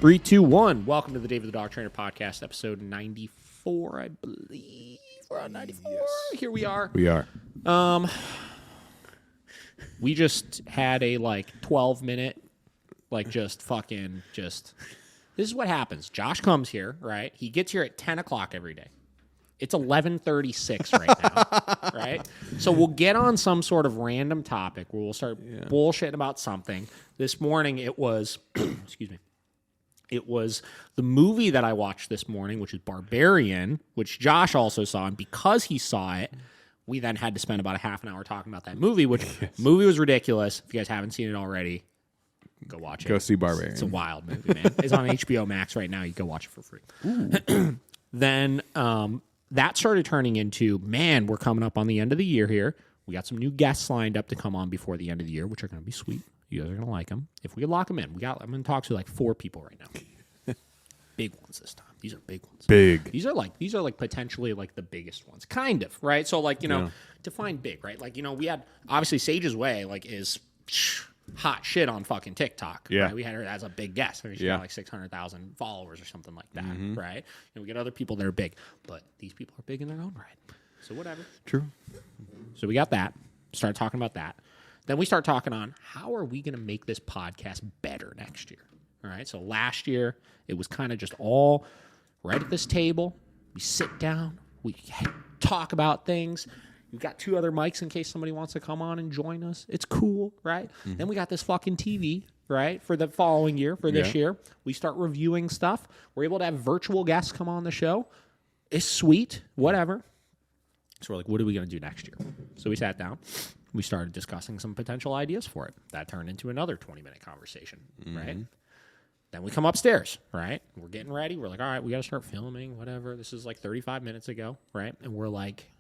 3, 2, 1. Welcome to the David the Dog Trainer podcast, episode 94, I believe. We're on 94. Yes. Here we are. We are. We just had a 12-minute, this is what happens. Josh comes here, right? He gets here at 10 o'clock every day. It's 11:36 right now, right? So we'll get on some sort of random topic where we'll start bullshitting about something. This morning it was, excuse me, it was the movie that I watched this morning, which is Barbarian, which Josh also saw. And because he saw it, we then had to spend about a half an hour talking about that movie, which movie was ridiculous. If you guys haven't seen it already, go watch it. Go see Barbarian. It's a wild movie, man. It's on HBO Max right now. You can go watch it for free. Then that started turning into, man, we're coming up on the end of the year here. We got some new guests lined up to come on before the end of the year, which are going to be sweet. You guys are going to like them. If we could lock them in, I'm in talks with 4 people right now. Big ones this time. These are big ones. Big. These are potentially the biggest ones. Kind of, right? So define big, right? We had, obviously Sage's Way is hot shit on fucking TikTok. Yeah. Right? We had her as a big guest. I mean, she got 600,000 followers or something like that, right? And we get other people that are big, but these people are big in their own right. So whatever. True. So we got that. Start talking about that. Then we start talking on how are we going to make this podcast better next year? All right. So last year, it was kind of just all right at this table. We sit down. We talk about things. We've got 2 other mics in case somebody wants to come on and join us. It's cool, right? Then we got this fucking TV, right, for the following year, for this year. We start reviewing stuff. We're able to have virtual guests come on the show. It's sweet, whatever. So we're like, what are we going to do next year? So we sat down. We started discussing some potential ideas for it. That turned into another 20-minute conversation, right? Then we come upstairs, right? We're getting ready. We're like, all right, we got to start filming, whatever. This is 35 minutes ago, right? And we're like,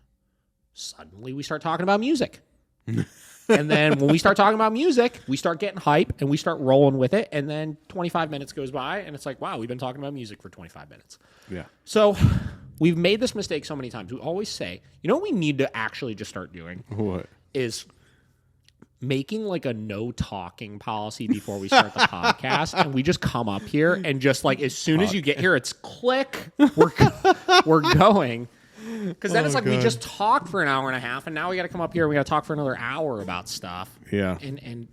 suddenly we start talking about music. And then when we start talking about music, we start getting hype and we start rolling with it. And then 25 minutes goes by and it's like, wow, we've been talking about music for 25 minutes. Yeah. So we've made this mistake so many times. We always say, you know what we need to actually just start doing? What? Is making a no talking policy before we start the podcast. And we just come up here and just as soon as you get here, it's click. We're going. Because then it's we just talk for an hour and a half, and now we got to come up here and we got to talk for another hour about stuff. Yeah. And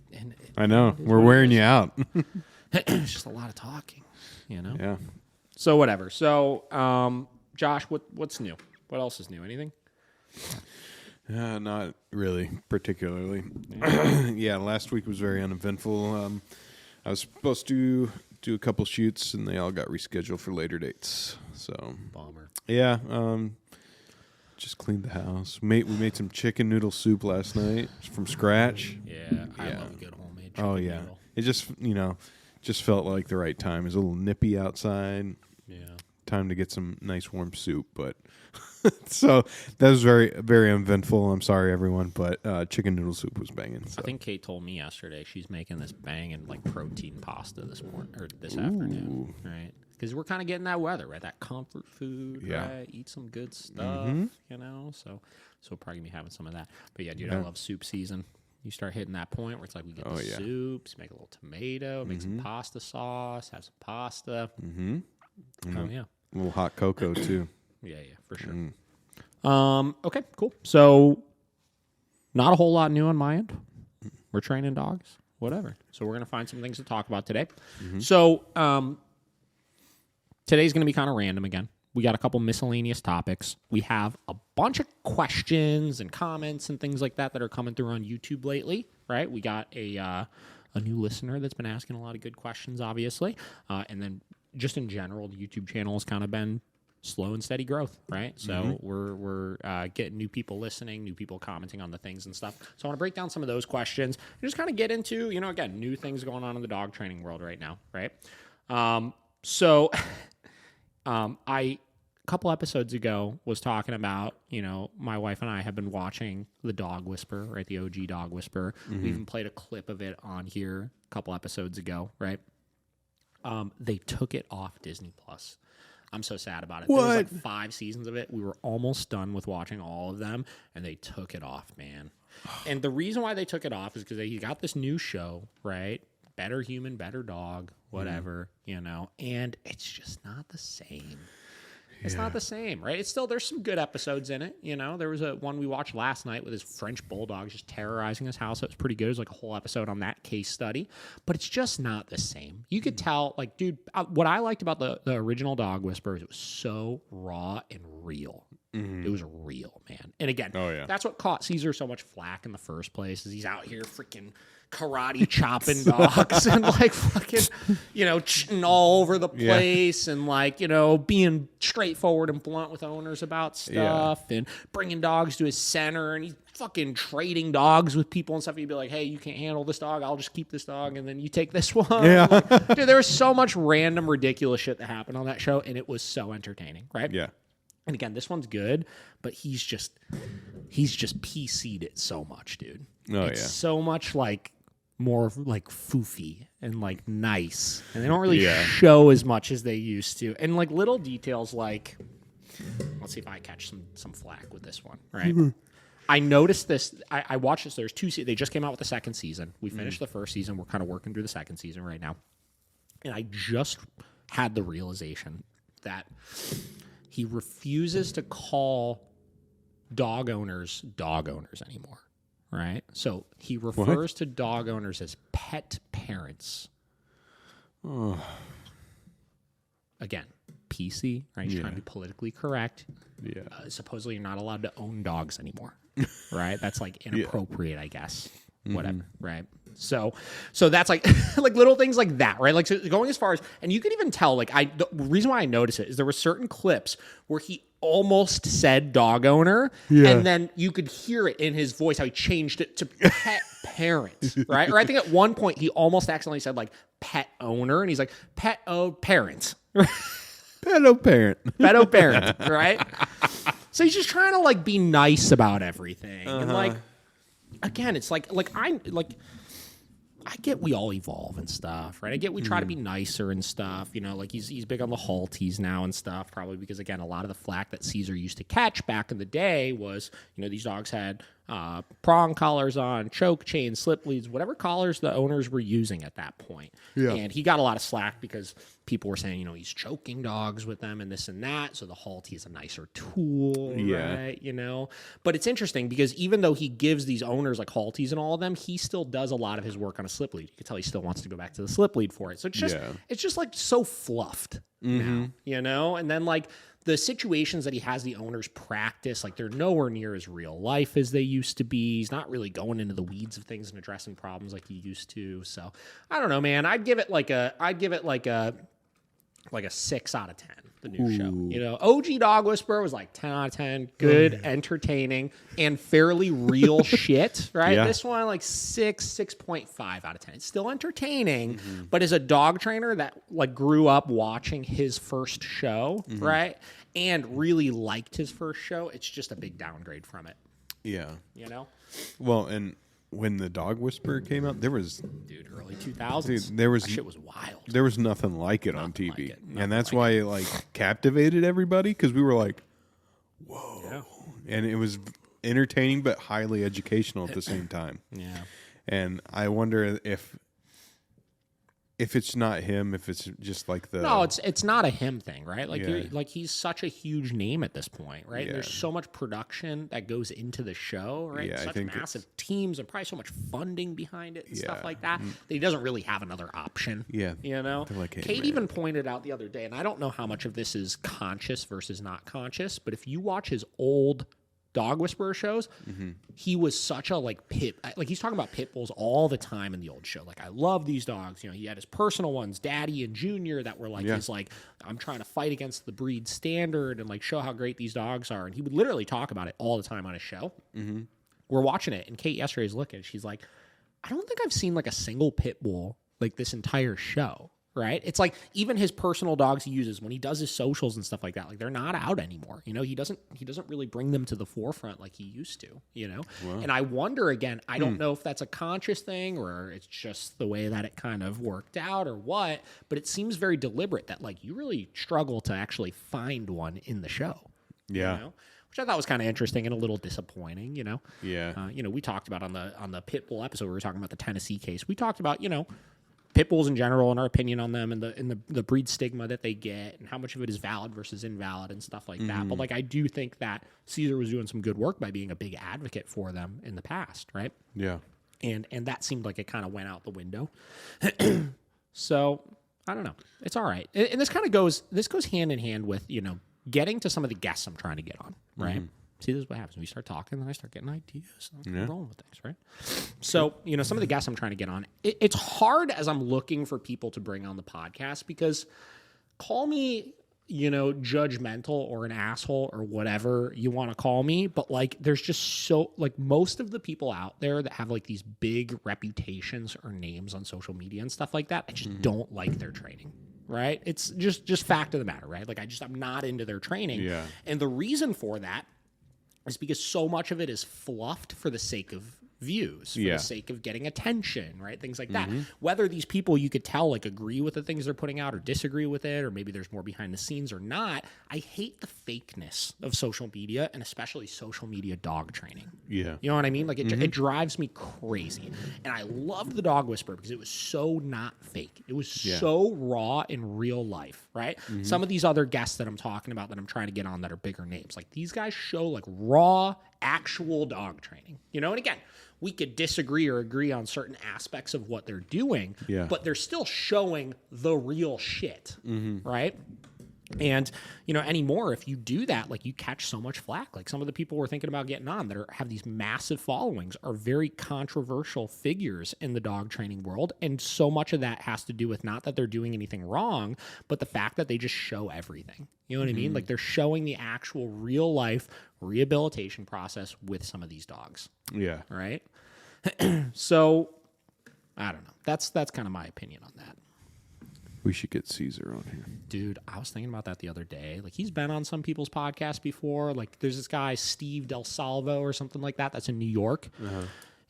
I know. We're wearing you out. It's just a lot of talking, Yeah. So whatever. So, Josh, what's new? What else is new? Anything? Not really, particularly. Yeah, last week was very uneventful. I was supposed to do a couple shoots, and they all got rescheduled for later dates. So Bummer. Yeah, just cleaned the house. We made some chicken noodle soup last night from scratch. Yeah, I love a good homemade chicken noodle. It just felt like the right time. It was a little nippy outside. Yeah. Time to get some nice warm soup, but so that was very, very uneventful. I'm sorry, everyone, but chicken noodle soup was banging. So. I think Kate told me yesterday she's making this banging protein pasta this morning or this afternoon, right? Because we're kind of getting that weather, right? That comfort food, right? Eat some good stuff, So we're probably gonna be having some of that. But yeah, dude, I love soup season. You start hitting that point where it's we get the soups, make a little tomato, make some pasta sauce, have some pasta. Oh yeah. A little hot cocoa too. Yeah, for sure. Okay, cool. So, not a whole lot new on my end. We're training dogs, whatever. So we're gonna find some things to talk about today. So, today's gonna be kind of random again. We got a couple miscellaneous topics. We have a bunch of questions and comments and things like that are coming through on YouTube lately. Right? We got a new listener that's been asking a lot of good questions, obviously, and then. Just in general, the YouTube channel has kind of been slow and steady growth, right? So we're getting new people listening, new people commenting on the things and stuff. So I want to break down some of those questions and just kind of get into, again, new things going on in the dog training world right now, right? So a couple episodes ago was talking about, my wife and I have been watching The Dog Whisperer, right? The OG Dog Whisperer. We even played a clip of it on here a couple episodes ago, right? They took it off Disney Plus. I'm so sad about it. What? There was 5 seasons of it. We were almost done with watching all of them, and they took it off, man. And the reason why they took it off is because he got this new show, right? better human, better dog, whatever, you know, and it's just not the same. It's not the same, right? It's still, there's some good episodes in it, you know. There was one we watched last night with his French bulldogs just terrorizing his house. It was pretty good. It was like a whole episode on that case study, but it's just not the same. You could tell, like, dude, what I liked about the original Dog Whisperers, it was so raw and real. It was real, man. And again, that's what caught Caesar so much flack in the first place, is he's out here freaking karate chopping dogs and like fucking, you know, all over the place and like, you know, being straightforward and blunt with owners about stuff and bringing dogs to his center, and he's fucking trading dogs with people and stuff. You'd be like, hey, you can't handle this dog, I'll just keep this dog, and then you take this one. Like, dude, there was so much random ridiculous shit that happened on that show, and it was so entertaining, right? And again, this one's good, but he's just PC'd it so much, dude. It's so much like more like foofy and like nice, and they don't really show as much as they used to. And like little details, like, let's see if I catch some flack with this one, right? I noticed this. I watched this. There's two. They just came out with the second season. We finished the first season. We're kind of working through the second season right now, and I just had the realization that he refuses to call dog owners anymore, right? So he refers to dog owners as pet parents. Again, PC, right? He's trying to be politically correct. Supposedly you're not allowed to own dogs anymore, right? That's like inappropriate, I guess. Whatever, right? So that's like like little things like that, right? Like, so going as far as, and you could even tell, like, the reason why I noticed it is there were certain clips where he almost said dog owner, and then you could hear it in his voice how he changed it to pet parent, right? Or I think at one point he almost accidentally said like pet owner, and he's like parent. Pedo parent. Pedo parent, right? So he's just trying to like be nice about everything, and like, again, it's like I get we all evolve and stuff, right? I get we try to be nicer and stuff, you know, like he's big on the Halties now and stuff, probably because, again, a lot of the flack that Caesar used to catch back in the day was, you know, these dogs had prong collars on, choke chains, slip leads, whatever collars the owners were using at that point. And he got a lot of slack because people were saying, you know, he's choking dogs with them and this and that, so the Haltie is a nicer tool, right? You know, but it's interesting because even though he gives these owners like Halties and all of them, he still does a lot of his work on a slip lead. You can tell he still wants to go back to the slip lead for it. So it's just like so fluffed now, you know? And then like the situations that he has the owners practice, like they're nowhere near as real life as they used to be. He's not really going into the weeds of things and addressing problems like he used to. So I don't know, man. I'd give it like a 6 out of 10, the new show. You know, OG Dog Whisperer was like 10 out of 10, good, entertaining, and fairly real shit, right? This one, like 6.5 out of 10. It's still entertaining, but as a dog trainer that like grew up watching his first show, right, and really liked his first show, it's just a big downgrade from it. You know? Well, and when the Dog Whisperer came out, there was early 2000s. That shit was wild. There was nothing like it on TV, and that's why it like captivated everybody, because we were like, "Whoa!" And it was entertaining but highly educational at the same time. And I wonder if it's not him, if it's just like the... No, it's not a him thing, right? Like, like he's such a huge name at this point, right? And there's so much production that goes into the show, right? Such massive teams and probably so much funding behind it and stuff like that, that he doesn't really have another option. You know? Like, hey, Kate even pointed out the other day, and I don't know how much of this is conscious versus not conscious, but if you watch his old Dog Whisperer shows, he was such a like he's talking about pit bulls all the time in the old show. Like, I love these dogs. You know, he had his personal ones, Daddy and Junior, that were like his like, I'm trying to fight against the breed standard and like show how great these dogs are. And he would literally talk about it all the time on his show. We're watching it, and Kate yesterday is looking. She's like, I don't think I've seen like a single pit bull like this entire show. Right? It's like even his personal dogs he uses when he does his socials and stuff like that, like they're not out anymore. You know, he doesn't really bring them to the forefront like he used to, you know? And I wonder, again, I don't know if that's a conscious thing or it's just the way that it kind of worked out or what, but it seems very deliberate that like you really struggle to actually find one in the show. You know? Which I thought was kind of interesting and a little disappointing, you know? You know, we talked about on the Pitbull episode, we were talking about the Tennessee case. We talked about, you know, pit bulls in general and our opinion on them and the breed stigma that they get and how much of it is valid versus invalid and stuff like that. But like, I do think that Caesar was doing some good work by being a big advocate for them in the past, right? Yeah. And that seemed like it kind of went out the window. So I don't know. It's all right. And this goes hand in hand with, getting to some of the guests I'm trying to get on, right? See, this is what happens. When we start talking, then I start getting ideas. I'm rolling with things, right? So, some of the guests I'm trying to get on, it's hard as I'm looking for people to bring on the podcast because call me, judgmental or an asshole or whatever you want to call me. But like, there's just most of the people out there that have like these big reputations or names on social media and stuff like that, I just don't like their training. Right? It's just fact of the matter, right? Like I'm not into their training. Yeah. And the reason for that is because so much of it is fluffed for the sake of views, for the sake of getting attention, right? Things like that. Whether these people, you could tell, like, agree with the things they're putting out or disagree with it, or maybe there's more behind the scenes or not. I hate the fakeness of social media, and especially social media dog training. Yeah. You know what I mean? Like, it drives me crazy. And I loved the Dog Whisperer because it was so not fake. It was so raw in real life, right? Some of these other guests that I'm talking about that I'm trying to get on that are bigger names, like, these guys show, like, raw, actual dog training. And again, we could disagree or agree on certain aspects of what they're doing, but they're still showing the real shit, right? And, anymore, if you do that, like, you catch so much flack. Like, some of the people we're thinking about getting on that have these massive followings are very controversial figures in the dog training world. And so much of that has to do with not that they're doing anything wrong, but the fact that they just show everything. You know what I mean? Like, they're showing the actual real life rehabilitation process with some of these dogs. Yeah. Right? So, I don't know. That's kind of my opinion on that. We should get Caesar on here. Dude, I was thinking about that the other day. Like, he's been on some people's podcasts before. Like, there's this guy, Steve Del Salvo or something like that. That's in New York.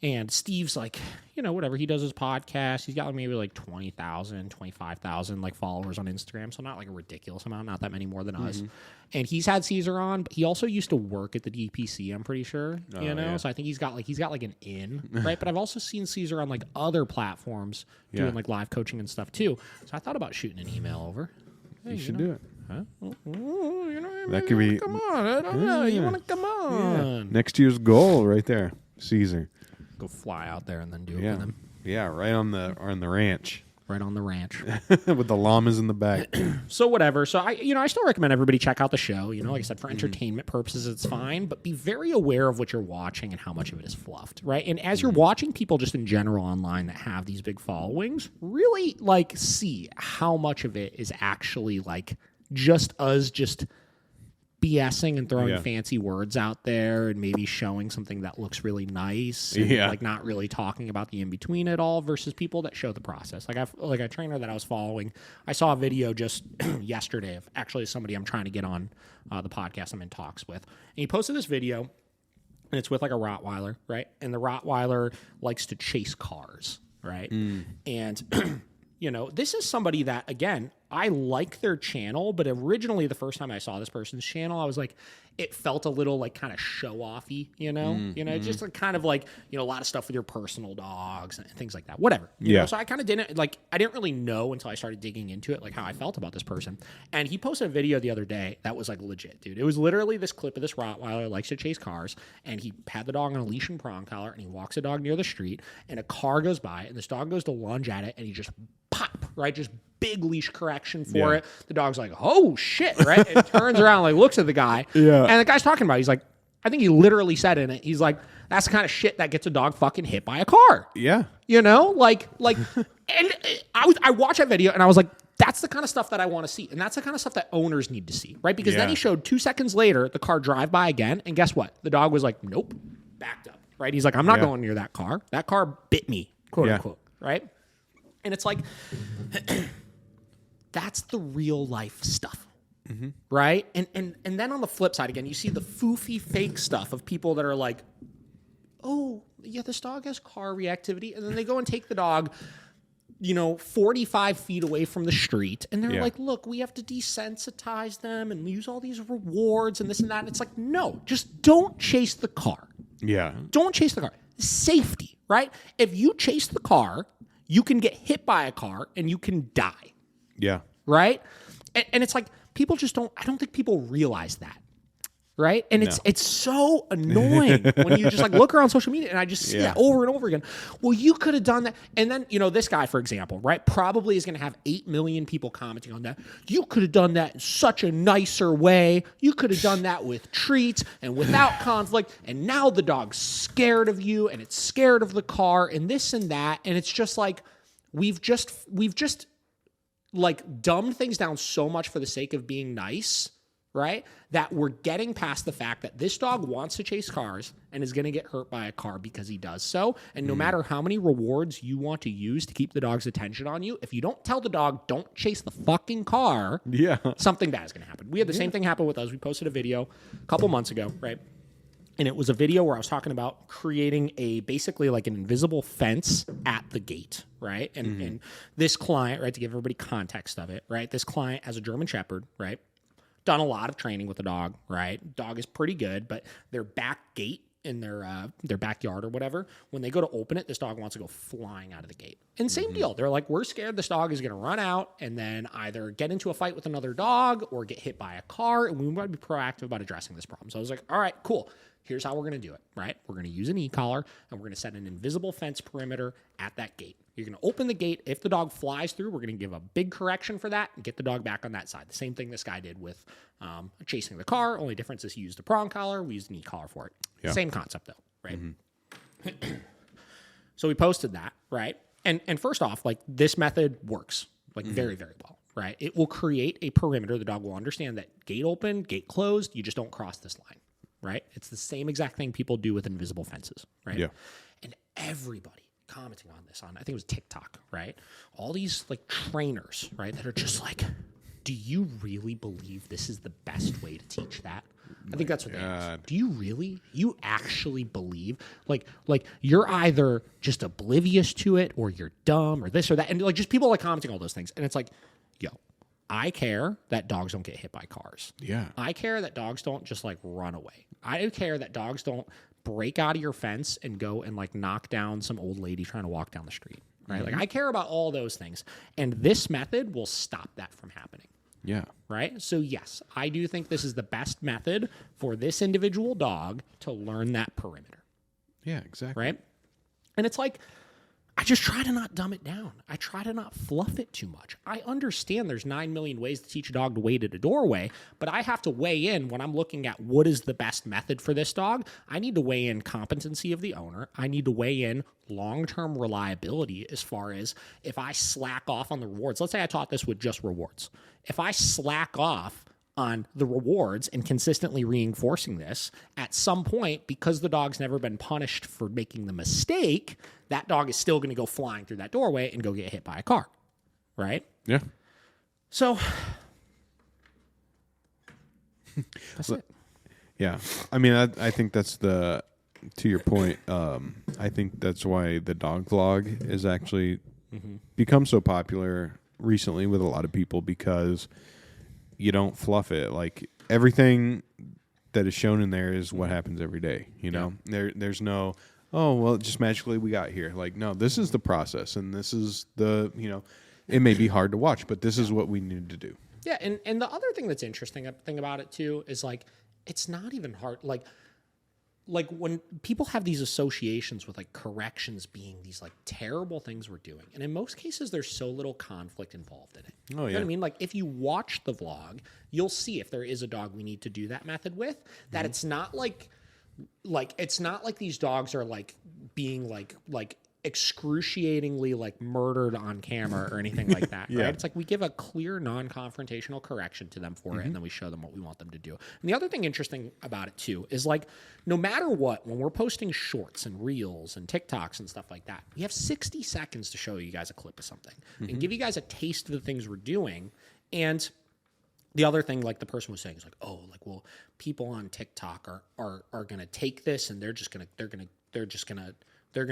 And Steve's like, whatever. He does his podcast. He's got like maybe like 20,000, 25,000 like followers on Instagram. So not like a ridiculous amount, not that many more than us. And he's had Caesar on, but he also used to work at the DPC, I'm pretty sure, So I think he's got like an in, right? But I've also seen Caesar on like other platforms doing like live coaching and stuff too. So I thought about shooting an email over. Hey, you should do it. Huh? That could be. Come on. I don't know. You want to come on. Yeah. Next year's goal right there. Caesar. Go fly out there and then do it with him. Yeah, right on the ranch. Right on the ranch. With the llamas in the back. So whatever. So I still recommend everybody check out the show. Like I said, for entertainment purposes, it's fine. But be very aware of what you're watching and how much of it is fluffed, right? And as you're watching people just in general online that have these big followings, really like see how much of it is actually like just us just BSing and throwing fancy words out there and maybe showing something that looks really nice and like not really talking about the in-between at all versus people that show the process. Like a trainer that I was following, I saw a video just yesterday of actually somebody I'm trying to get on the podcast I'm in talks with. And he posted this video and it's with like a Rottweiler, right? And the Rottweiler likes to chase cars, right? And this is somebody that, again, I like their channel, but originally the first time I saw this person's channel, I was like, it felt a little like kind of show-offy, just like kind of like, a lot of stuff with your personal dogs and things like that, whatever. You know? So I kind of I didn't really know until I started digging into it, like how I felt about this person. And he posted a video the other day that was like legit, dude. It was literally this clip of this Rottweiler likes to chase cars, and he had the dog on a leash and prong collar, and he walks the dog near the street, and a car goes by, and this dog goes to lunge at it, and he just pop, right? Just big leash correction for it. The dog's like, oh shit, right? It turns around, like looks at the guy. And the guy's talking about it. He's like, I think he literally said in it, he's like, that's the kind of shit that gets a dog fucking hit by a car. Yeah. And I watched that video and I was like, that's the kind of stuff that I want to see. And that's the kind of stuff that owners need to see, right? Because then he showed 2 seconds later, the car drive by again. And guess what? The dog was like, nope, backed up, right? He's like, I'm not going near that car. That car bit me, quote unquote, right? And it's like, that's the real life stuff, right? And then on the flip side, again, you see the foofy fake stuff of people that are like, oh, yeah, this dog has car reactivity. And then they go and take the dog, 45 feet away from the street. And they're like, look, we have to desensitize them and use all these rewards and this and that. And it's like, no, just don't chase the car. Yeah. Don't chase the car. Safety, right? If you chase the car, you can get hit by a car and you can die. Yeah. Right? And it's like, people just I don't think people realize that. Right? And it's so annoying when you just like look around social media and I just see that over and over again. Well, you could have done that. And then, this guy, for example, right, probably is going to have 8 million people commenting on that. You could have done that in such a nicer way. You could have done that with treats and without conflict. And now the dog's scared of you and it's scared of the car and this and that. And it's just like, we've just like dumbed things down so much for the sake of being nice, right? That we're getting past the fact that this dog wants to chase cars and is going to get hurt by a car because he does so. And no matter how many rewards you want to use to keep the dog's attention on you, if you don't tell the dog, don't chase the fucking car, something bad is going to happen. We had the same thing happen with us. We posted a video a couple months ago, right? And it was a video where I was talking about creating basically like an invisible fence at the gate, right? And this client, right, to give everybody context of it, right? This client has a German Shepherd, right? Done a lot of training with the dog, right? Dog is pretty good, but their back gate in their backyard or whatever, when they go to open it, this dog wants to go flying out of the gate. And same deal. They're like, we're scared this dog is going to run out and then either get into a fight with another dog or get hit by a car. And we want to be proactive about addressing this problem. So I was like, all right, cool. Here's how we're going to do it, right? We're going to use an e-collar and we're going to set an invisible fence perimeter at that gate. You're going to open the gate. If the dog flies through, we're going to give a big correction for that and get the dog back on that side. The same thing this guy did with chasing the car. Only difference is he used a prong collar. We used an e-collar for it. Yeah. Same concept though, right? So we posted that, right? And first off, like this method works like very, very well, right? It will create a perimeter. The dog will understand that gate open, gate closed. You just don't cross this line. Right? It's the same exact thing people do with invisible fences, right? Yeah. And everybody commenting on this I think it was TikTok, right? All these like trainers, right, that are just like, do you really believe this is the best way to teach that? I think that's what they ask. Do you really? You actually believe? Like you're either just oblivious to it or you're dumb or this or that. And like just people like commenting all those things. And it's like, yo, I care that dogs don't get hit by cars. Yeah. I care that dogs don't just like run away. I care that dogs don't break out of your fence and go and like knock down some old lady trying to walk down the street. Right. Like I care about all those things. And this method will stop that from happening. Yeah. Right. So yes, I do think this is the best method for this individual dog to learn that perimeter. Yeah, exactly. Right. And it's like, I just try to not dumb it down. I try to not fluff it too much. I understand there's 9 million ways to teach a dog to wait at a doorway, but I have to weigh in when I'm looking at what is the best method for this dog. I need to weigh in competency of the owner. I need to weigh in long-term reliability as far as if I slack off on the rewards. Let's say I taught this with just rewards. If I slack off on the rewards and consistently reinforcing this, at some point, because the dog's never been punished for making the mistake, that dog is still going to go flying through that doorway and go get hit by a car. Right? Yeah. So that's it. Yeah. I mean, I think that's to your point, I think that's why the dog vlog is actually become so popular recently with a lot of people, because you don't fluff it. Like everything that is shown in there is what happens every day. You know, there's no, oh, well, just magically we got here. Like, no, this is the process, and this is the, it may be hard to watch, but this is what we need to do. Yeah. And the other thing that's interesting about it too, is like, it's not even hard. Like when people have these associations with like corrections being these like terrible things we're doing. And in most cases, there's so little conflict involved in it. Oh, yeah. You know what I mean? Like if you watch the vlog, you'll see if there is a dog we need to do that method with, that it's not like it's not like these dogs are like being like excruciatingly like murdered on camera or anything like that. Right? It's like we give a clear non-confrontational correction to them for it, and then we show them what we want them to do. And the other thing interesting about it too is like, no matter what, when we're posting shorts and reels and TikToks and stuff like that, we have 60 seconds to show you guys a clip of something and give you guys a taste of the things we're doing. And the other thing, like the person was saying, is like, oh, like, well, people on TikTok are going to take this and they're going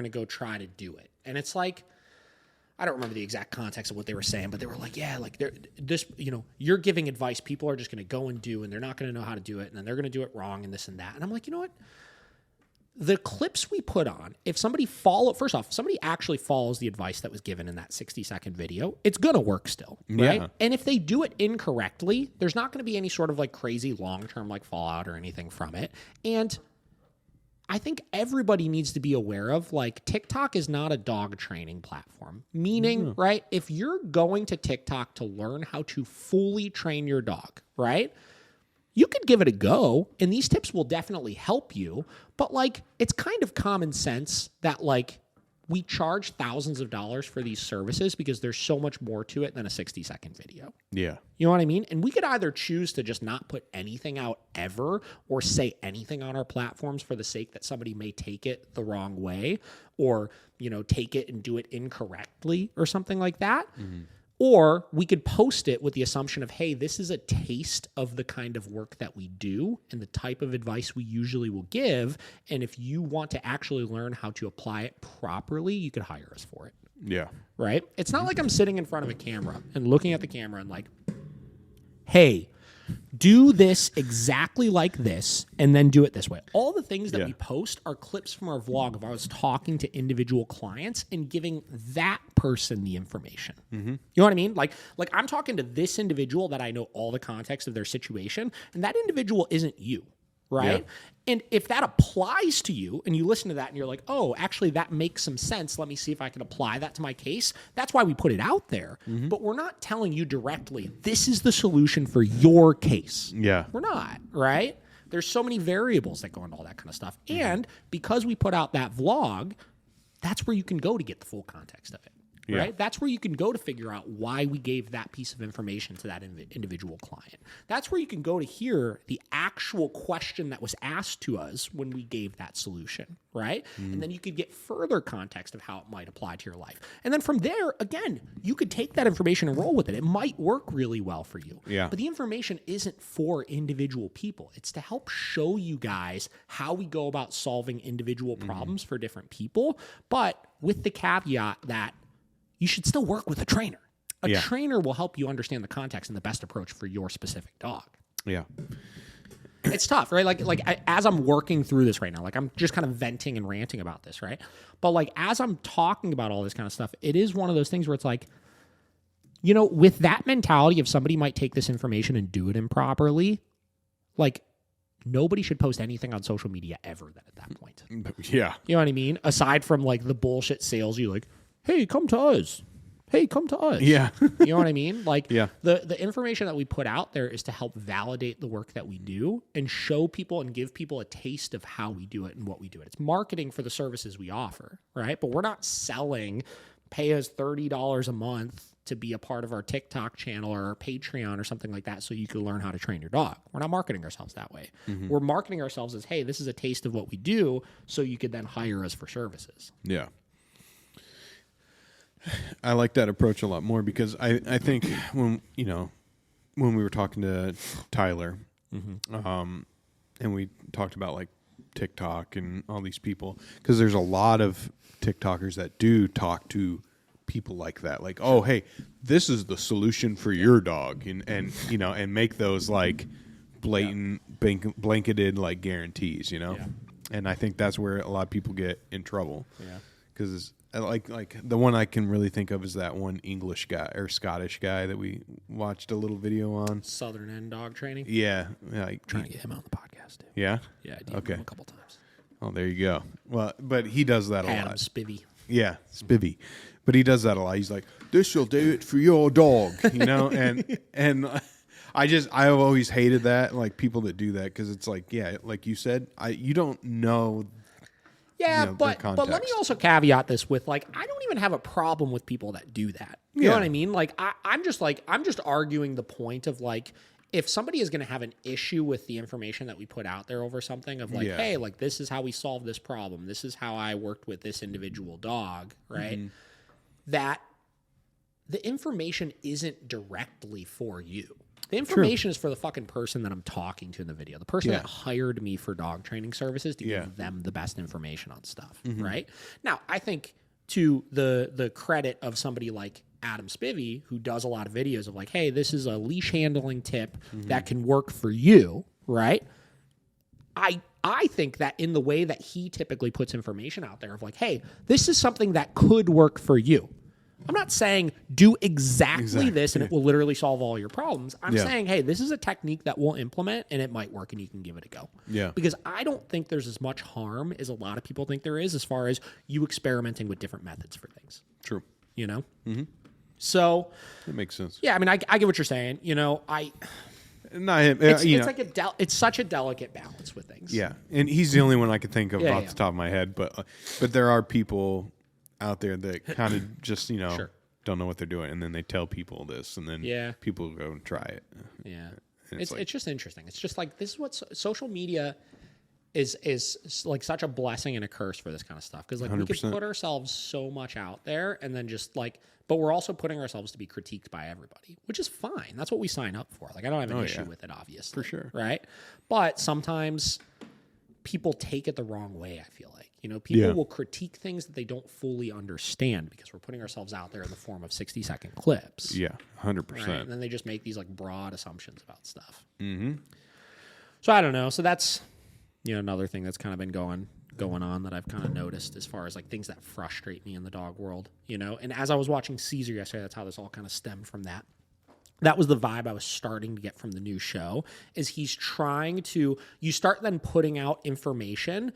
to go try to do it. And it's like, I don't remember the exact context of what they were saying, but they were like, yeah, like you're giving advice. People are just going to go and do, and they're not going to know how to do it. And then they're going to do it wrong and this and that. And I'm like, you know what? the clips we put on, if somebody actually follows the advice that was given in that 60-second video, it's going to work still, right? Yeah. And if they do it incorrectly, there's not going to be any sort of like crazy long-term like fallout or anything from it. And I think everybody needs to be aware of, like, TikTok is not a dog training platform. Meaning, right, if you're going to TikTok to learn how to fully train your dog, right, you could give it a go, and these tips will definitely help you. But, like, it's kind of common sense that, like, we charge thousands of dollars for these services because there's so much more to it than a 60-second video. Yeah. You know what I mean? And we could either choose to just not put anything out ever or say anything on our platforms for the sake that somebody may take it the wrong way or, you know, take it and do it incorrectly or something like that. Mm-hmm. Or we could post it with the assumption of, hey, this is a taste of the kind of work that we do and the type of advice we usually will give. And if you want to actually learn how to apply it properly, you could hire us for it. Yeah. Right? It's not like I'm sitting in front of a camera and looking at the camera and like, hey, do this exactly like this and then do it this way. All the things that we post are clips from our vlog of us talking to individual clients and giving that person the information. Mm-hmm. You know what I mean? Like I'm talking to this individual that I know all the context of their situation, and that individual isn't you, right? Yeah. And if that applies to you and you listen to that and you're like, oh, actually that makes some sense. Let me see if I can apply that to my case. That's why we put it out there. Mm-hmm. But we're not telling you directly, this is the solution for your case. Yeah. We're not, right? There's so many variables that go into all that kind of stuff. Mm-hmm. And because we put out that vlog, that's where you can go to get the full context of it. Yeah. Right? That's where you can go to figure out why we gave that piece of information to that individual client. That's where you can go to hear the actual question that was asked to us when we gave that solution, right? And then you could get further context of how it might apply to your life. And then from there, again, you could take that information and roll with it. It might work really well for you. Yeah. But the information isn't for individual people. It's to help show you guys how we go about solving individual problems for different people, but with the caveat that you should still work with a trainer. A trainer will help you understand the context and the best approach for your specific dog. Yeah. It's tough, right? As I'm working through this right now, like I'm just kind of venting and ranting about this, right? But like as I'm talking about all this kind of stuff, it is one of those things where it's like, you know, with that mentality of somebody might take this information and do it improperly, like nobody should post anything on social media ever then at that point. Yeah. You know what I mean? Aside from like the bullshit sales, you like, hey, come to us. Hey, come to us. Yeah. You know what I mean? Like the information that we put out there is to help validate the work that we do and show people and give people a taste of how we do it and what we do it. It's marketing for the services we offer, right? But we're not selling, pay us $30 a month to be a part of our TikTok channel or our Patreon or something like that so you can learn how to train your dog. We're not marketing ourselves that way. Mm-hmm. We're marketing ourselves as, hey, this is a taste of what we do so you could then hire us for services. Yeah. I like that approach a lot more because I think when we were talking to Tyler, and we talked about like TikTok and all these people, because there's a lot of TikTokers that do talk to people like that, like, oh, hey, this is the solution for your dog, and make those like blatant blanketed like guarantees, and I think that's where a lot of people get in trouble, because like the one I can really think of is that one English guy or Scottish guy that we watched a little video on. Southern End Dog Training. Yeah, like trying to get him on the podcast too. Yeah, I did him a couple times. Oh, there you go. Well, but he does that a lot. Adam Spivey. Yeah, Spivey, but he does that a lot. He's like, "This will do it for your dog," and I've always hated that, like people that do that, because it's like, yeah, like you said, you don't know. Yeah, but let me also caveat this with, like, I don't even have a problem with people that do that. You know what I mean? Like, I'm just arguing the point of, like, if somebody is going to have an issue with the information that we put out there over something of, like, hey, like, this is how we solve this problem. This is how I worked with this individual dog, right? Mm-hmm. That the information isn't directly for you. The information is for the fucking person that I'm talking to in the video, the person that hired me for dog training services to give them the best information on stuff, right? Now, I think to the credit of somebody like Adam Spivey, who does a lot of videos of like, hey, this is a leash handling tip that can work for you, right? I I think that in the way that he typically puts information out there of like, hey, this is something that could work for you. I'm not saying do exactly this and it will literally solve all your problems. I'm saying, hey, this is a technique that we'll implement and it might work and you can give it a go. Yeah. Because I don't think there's as much harm as a lot of people think there is as far as you experimenting with different methods for things. True. You know? Mm-hmm. So. That makes sense. Yeah, I mean, I get what you're saying. You know, Not him. It's like it's such a delicate balance with things. Yeah. And he's the only one I can think of off the top of my head. But there are people out there that kind of just, don't know what they're doing. And then they tell people this. And then people go and try it. Yeah. It's just interesting. It's just like, this is what social media is like such a blessing and a curse for this kind of stuff. Because like 100%. We can put ourselves so much out there and then just like, but we're also putting ourselves to be critiqued by everybody, which is fine. That's what we sign up for. Like, I don't have an issue with it, obviously. For sure. Right? But sometimes people take it the wrong way, I feel like. People will critique things that they don't fully understand because we're putting ourselves out there in the form of 60-second clips. Yeah, 100%. Right? And then they just make these like broad assumptions about stuff. Mm-hmm. So I don't know. So that's, another thing that's kind of been going on that I've kind of noticed as far as like things that frustrate me in the dog world, And as I was watching Caesar yesterday, that's how this all kind of stemmed from that. That was the vibe I was starting to get from the new show, is he's trying to, you start then putting out information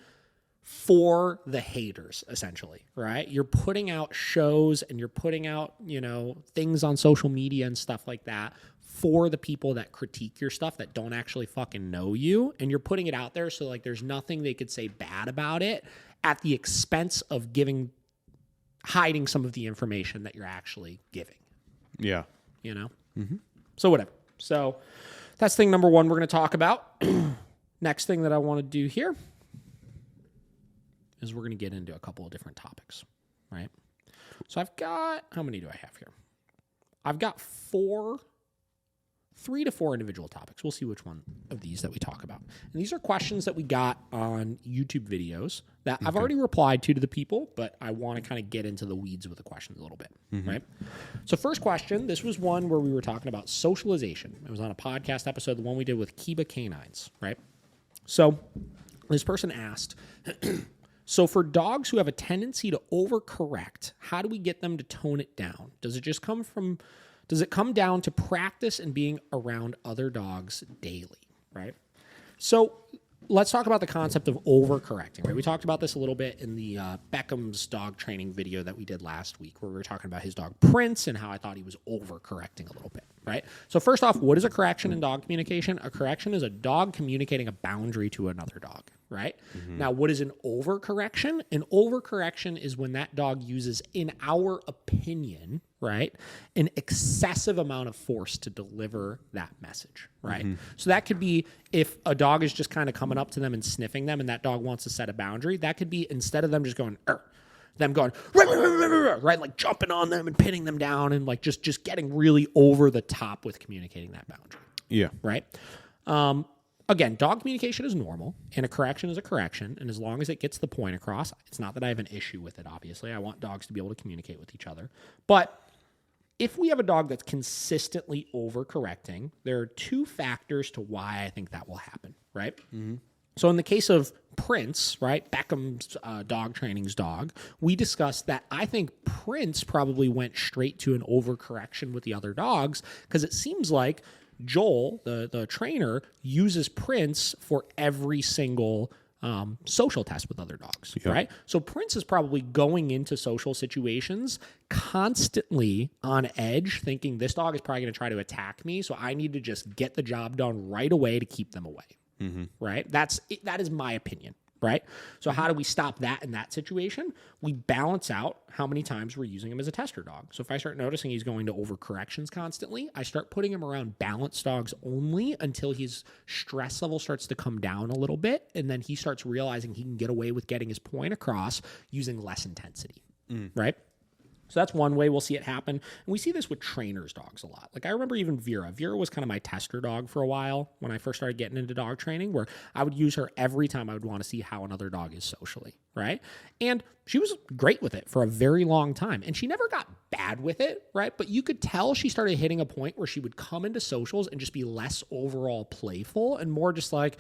for the haters, essentially, right? You're putting out shows and you're putting out, things on social media and stuff like that for the people that critique your stuff that don't actually fucking know you. And you're putting it out there so like there's nothing they could say bad about it at the expense of hiding some of the information that you're actually giving. Yeah. Mm-hmm. So whatever. So that's thing number one we're going to talk about. Next thing that I want to do here is we're going to get into a couple of different topics, right? So I've got, how many do I have here? I've got 3 to 4 individual topics. We'll see which one of these that we talk about. And these are questions that we got on YouTube videos that I've already replied to the people, but I want to kind of get into the weeds with the questions a little bit, right? So first question, this was one where we were talking about socialization. It was on a podcast episode, the one we did with Kiba Canines, right? So this person asked, so for dogs who have a tendency to overcorrect, how do we get them to tone it down? Does it come down to practice and being around other dogs daily, right? So let's talk about the concept of overcorrecting, right? We talked about this a little bit in the Beckham's dog training video that we did last week, where we were talking about his dog Prince and how I thought he was overcorrecting a little bit, right? So first off, what is a correction in dog communication? A correction is a dog communicating a boundary to another dog, right? Now, what is an overcorrection? An overcorrection is when that dog uses, in our opinion, right, an excessive amount of force to deliver that message, right? So that could be if a dog is just kind of coming up to them and sniffing them and that dog wants to set a boundary, that could be instead of them just going, them going, right, like jumping on them and pinning them down and like just getting really over the top with communicating that boundary. Yeah. Right? Again, dog communication is normal, and a correction is a correction, and as long as it gets the point across, it's not that I have an issue with it, obviously. I want dogs to be able to communicate with each other. But if we have a dog that's consistently overcorrecting, there are 2 factors to why I think that will happen, right? So in the case of Prince, right, Beckham's dog training's dog, we discussed that I think Prince probably went straight to an overcorrection with the other dogs because it seems like Joel, the trainer, uses Prince for every single social test with other dogs, right? So Prince is probably going into social situations constantly on edge, thinking this dog is probably going to try to attack me, so I need to just get the job done right away to keep them away, right? That is my opinion, right? So how do we stop that in that situation? We balance out how many times we're using him as a tester dog. So if I start noticing he's going to overcorrections constantly, I start putting him around balanced dogs only until his stress level starts to come down a little bit, and then he starts realizing he can get away with getting his point across using less intensity, right? So that's one way we'll see it happen. And we see this with trainers' dogs a lot. Like I remember even Vera. Vera was kind of my tester dog for a while when I first started getting into dog training, where I would use her every time I would want to see how another dog is socially, right? And she was great with it for a very long time. And she never got bad with it, right? But you could tell she started hitting a point where she would come into socials and just be less overall playful and more just like,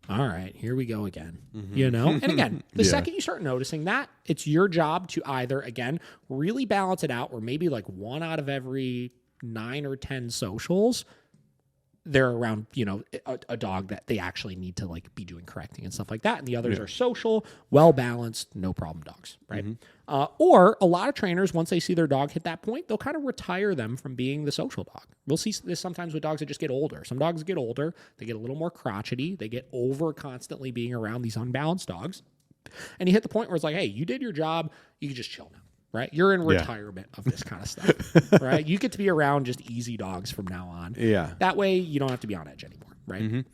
all right, here we go again. And again, the second you start noticing that, it's your job to either, again, really balance it out, or maybe like 1 out of every 9 or 10 socials, they're around, a dog that they actually need to like be doing correcting and stuff like that. And the others are social, well-balanced, no problem dogs, right? Or a lot of trainers, once they see their dog hit that point, they'll kind of retire them from being the social dog. We'll see this sometimes with dogs that just get older. Some dogs get older, they get a little more crotchety, they get over constantly being around these unbalanced dogs. And you hit the point where it's like, hey, you did your job, you can just chill now. Right? You're in retirement of this kind of stuff, right? You get to be around just easy dogs from now on. Yeah. That way you don't have to be on edge anymore, right?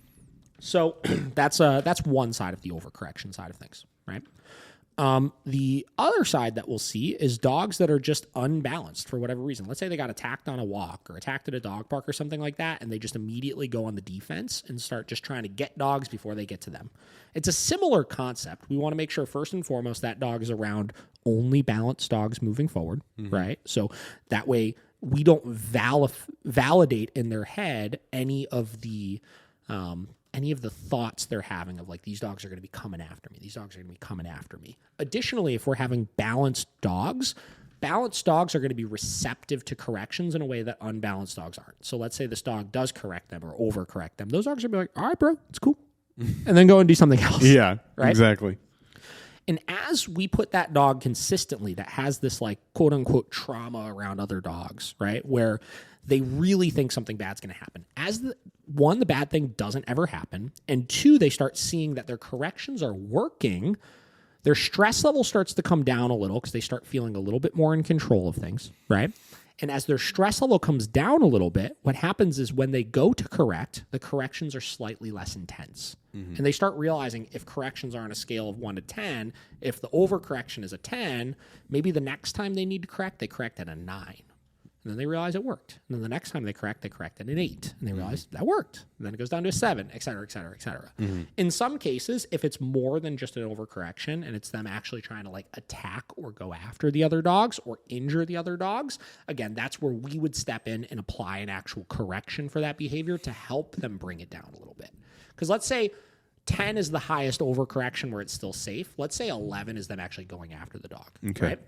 So that's one side of the overcorrection side of things, right? The other side that we'll see is dogs that are just unbalanced for whatever reason. Let's say they got attacked on a walk or attacked at a dog park or something like that, and they just immediately go on the defense and start just trying to get dogs before they get to them. It's a similar concept. We want to make sure first and foremost that dog is around only balanced dogs moving forward, right? So that way we don't validate in their head any of the thoughts they're having of like, these dogs are going to be coming after me. These dogs are going to be coming after me. Additionally, if we're having balanced dogs are going to be receptive to corrections in a way that unbalanced dogs aren't. So let's say this dog does correct them or overcorrect them. Those dogs are going to be like, all right, bro, it's cool. And then go and do something else. Yeah, right? Exactly. And as we put that dog consistently that has this like quote unquote trauma around other dogs, right? Where they really think something bad's going to happen. As the bad thing doesn't ever happen. And 2, they start seeing that their corrections are working. Their stress level starts to come down a little because they start feeling a little bit more in control of things, right? And as their stress level comes down a little bit, what happens is when they go to correct, the corrections are slightly less intense. And they start realizing if corrections are on a scale of 1 to 10, if the overcorrection is a 10, maybe the next time they need to correct, they correct at a 9. And then they realize it worked. And then the next time they correct at an 8. And they realize that worked. And then it goes down to a 7, et cetera, et cetera, et cetera. In some cases, if it's more than just an overcorrection and it's them actually trying to like attack or go after the other dogs or injure the other dogs, again, that's where we would step in and apply an actual correction for that behavior to help them bring it down a little bit. Because let's say 10 is the highest overcorrection where it's still safe. Let's say 11 is them actually going after the dog. Okay. Right?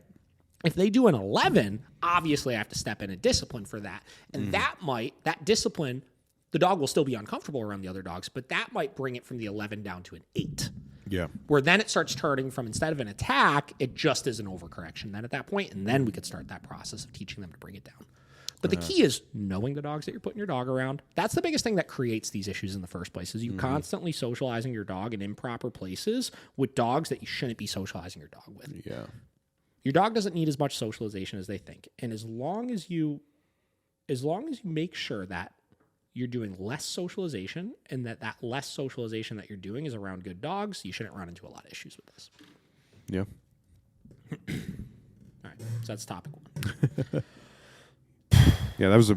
If they do an 11, obviously I have to step in and discipline for that. And that discipline, the dog will still be uncomfortable around the other dogs, but that might bring it from the 11 down to an 8. Yeah. Where then it starts turning from, instead of an attack, it just is an overcorrection then at that point, and then we could start that process of teaching them to bring it down. But the key is knowing the dogs that you're putting your dog around. That's the biggest thing that creates these issues in the first place, is you constantly socializing your dog in improper places with dogs that you shouldn't be socializing your dog with. Yeah. Your dog doesn't need as much socialization as they think. And as long as you make sure that you're doing less socialization and that less socialization that you're doing is around good dogs, you shouldn't run into a lot of issues with this. Yeah. All right. So that's topic 1. Yeah, that was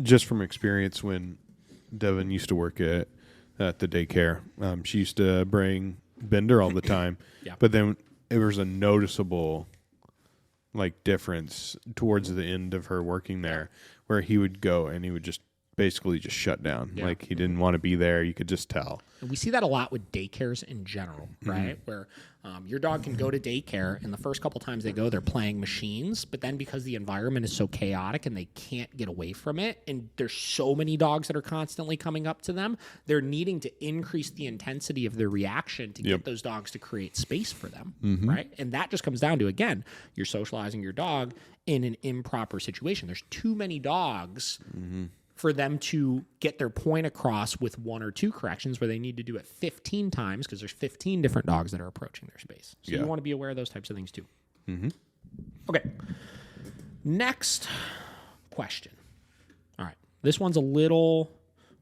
just from experience when Devin used to work at the daycare. She used to bring Bender all the time. Yeah. But then it was a noticeable difference towards the end of her working there, where he would go and he would just basically just shut down. Yeah. Like he didn't want to be there. You could just tell. And we see that a lot with daycares in general, right? Where your dog can go to daycare, and the first couple times they go, they're playing machines. But then because the environment is so chaotic and they can't get away from it, and there's so many dogs that are constantly coming up to them, they're needing to increase the intensity of their reaction to get those dogs to create space for them, right? And that just comes down to, again, you're socializing your dog in an improper situation. There's too many dogs for them to get their point across with 1 or 2 corrections, where they need to do it 15 times because there's 15 different dogs that are approaching their space. So you want to be aware of those types of things too. Okay. Next question. All right. This one's a little,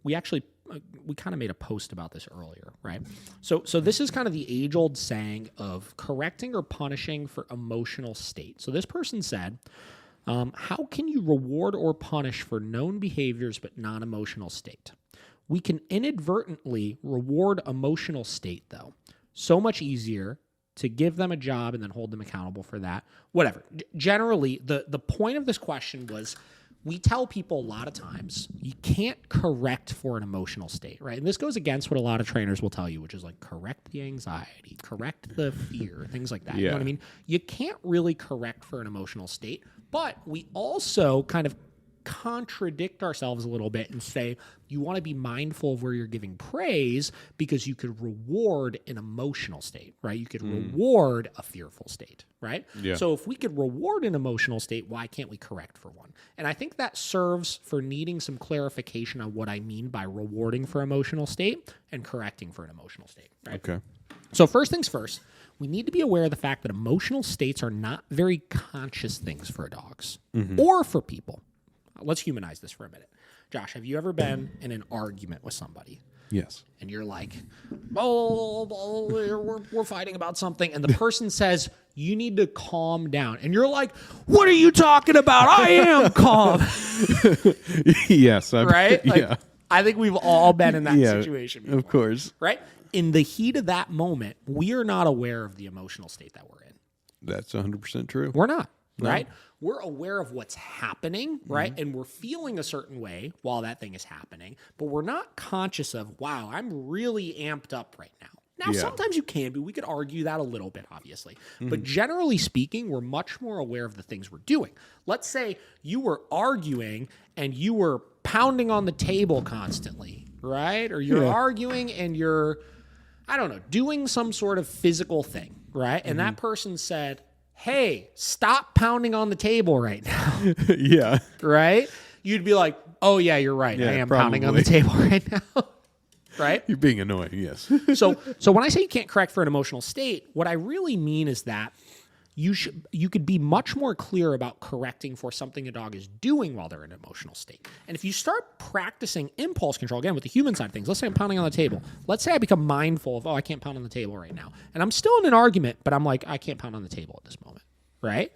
we kind of made a post about this earlier, right? So this is kind of the age-old saying of correcting or punishing for emotional state. So this person said, how can you reward or punish for known behaviors but non-emotional state? We can inadvertently reward emotional state, though. So much easier to give them a job and then hold them accountable for that. Whatever. Generally, the point of this question was, we tell people a lot of times you can't correct for an emotional state, right? And this goes against what a lot of trainers will tell you, which is like correct the anxiety, correct the fear, things like that. You know what I mean? You can't really correct for an emotional state, but we also kind of contradict ourselves a little bit and say you want to be mindful of where you're giving praise because you could reward an emotional state, right? You could reward a fearful state, right? Yeah. So if we could reward an emotional state, why can't we correct for one? And I think that serves for needing some clarification on what I mean by rewarding for emotional state and correcting for an emotional state, right? Okay. So first things first, we need to be aware of the fact that emotional states are not very conscious things for dogs or for people. Let's humanize this for a minute. Josh, have you ever been in an argument with somebody? Yes. And you're like, we're fighting about something. And the person says, you need to calm down. And you're like, what are you talking about? I am calm. Yes. Right? Like, yeah. I think we've all been in that situation before. Of course. Right? In the heat of that moment, we are not aware of the emotional state that we're in. That's 100% true. We're not. Right? We're aware of what's happening, right? And we're feeling a certain way while that thing is happening, but we're not conscious of, wow, I'm really amped up right now. Now, sometimes you can be. We could argue that a little bit, obviously. But generally speaking, we're much more aware of the things we're doing. Let's say you were arguing and you were pounding on the table constantly, right? Or you're arguing and you're, I don't know, doing some sort of physical thing, right? And that person said, hey, stop pounding on the table right now. Yeah. Right? You'd be like, oh, yeah, you're right. I am pounding on the table right now. Right? You're being annoying, yes. So when I say you can't correct for an emotional state, what I really mean is that you could be much more clear about correcting for something a dog is doing while they're in an emotional state. And if you start practicing impulse control, again, with the human side of things, let's say I'm pounding on the table. Let's say I become mindful of, I can't pound on the table right now. And I'm still in an argument, but I'm like, I can't pound on the table at this moment, right?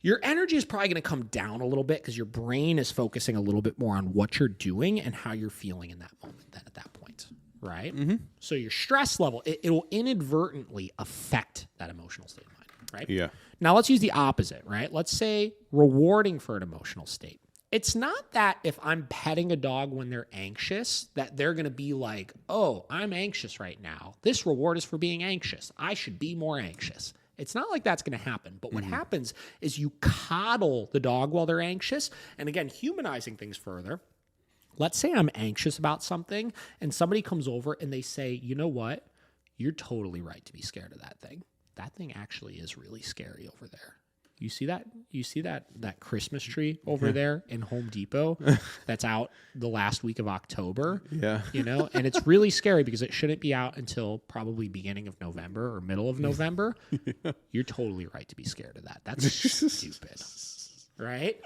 Your energy is probably going to come down a little bit because your brain is focusing a little bit more on what you're doing and how you're feeling in that moment then at that point, right? So your stress level, it will inadvertently affect that emotional state of mind. Right? Yeah. Now let's use the opposite, right? Let's say rewarding for an emotional state. It's not that if I'm petting a dog when they're anxious, that they're going to be like, oh, I'm anxious right now. This reward is for being anxious. I should be more anxious. It's not like that's going to happen. But what happens is you coddle the dog while they're anxious. And again, humanizing things further. Let's say I'm anxious about something and somebody comes over and they say, you know what? You're totally right to be scared of that thing. That thing actually is really scary over there. You see that? You see that Christmas tree over there in Home Depot that's out the last week of October? Yeah. You know, and it's really scary because it shouldn't be out until probably beginning of November or middle of November. You're totally right to be scared of that. That's stupid. Right?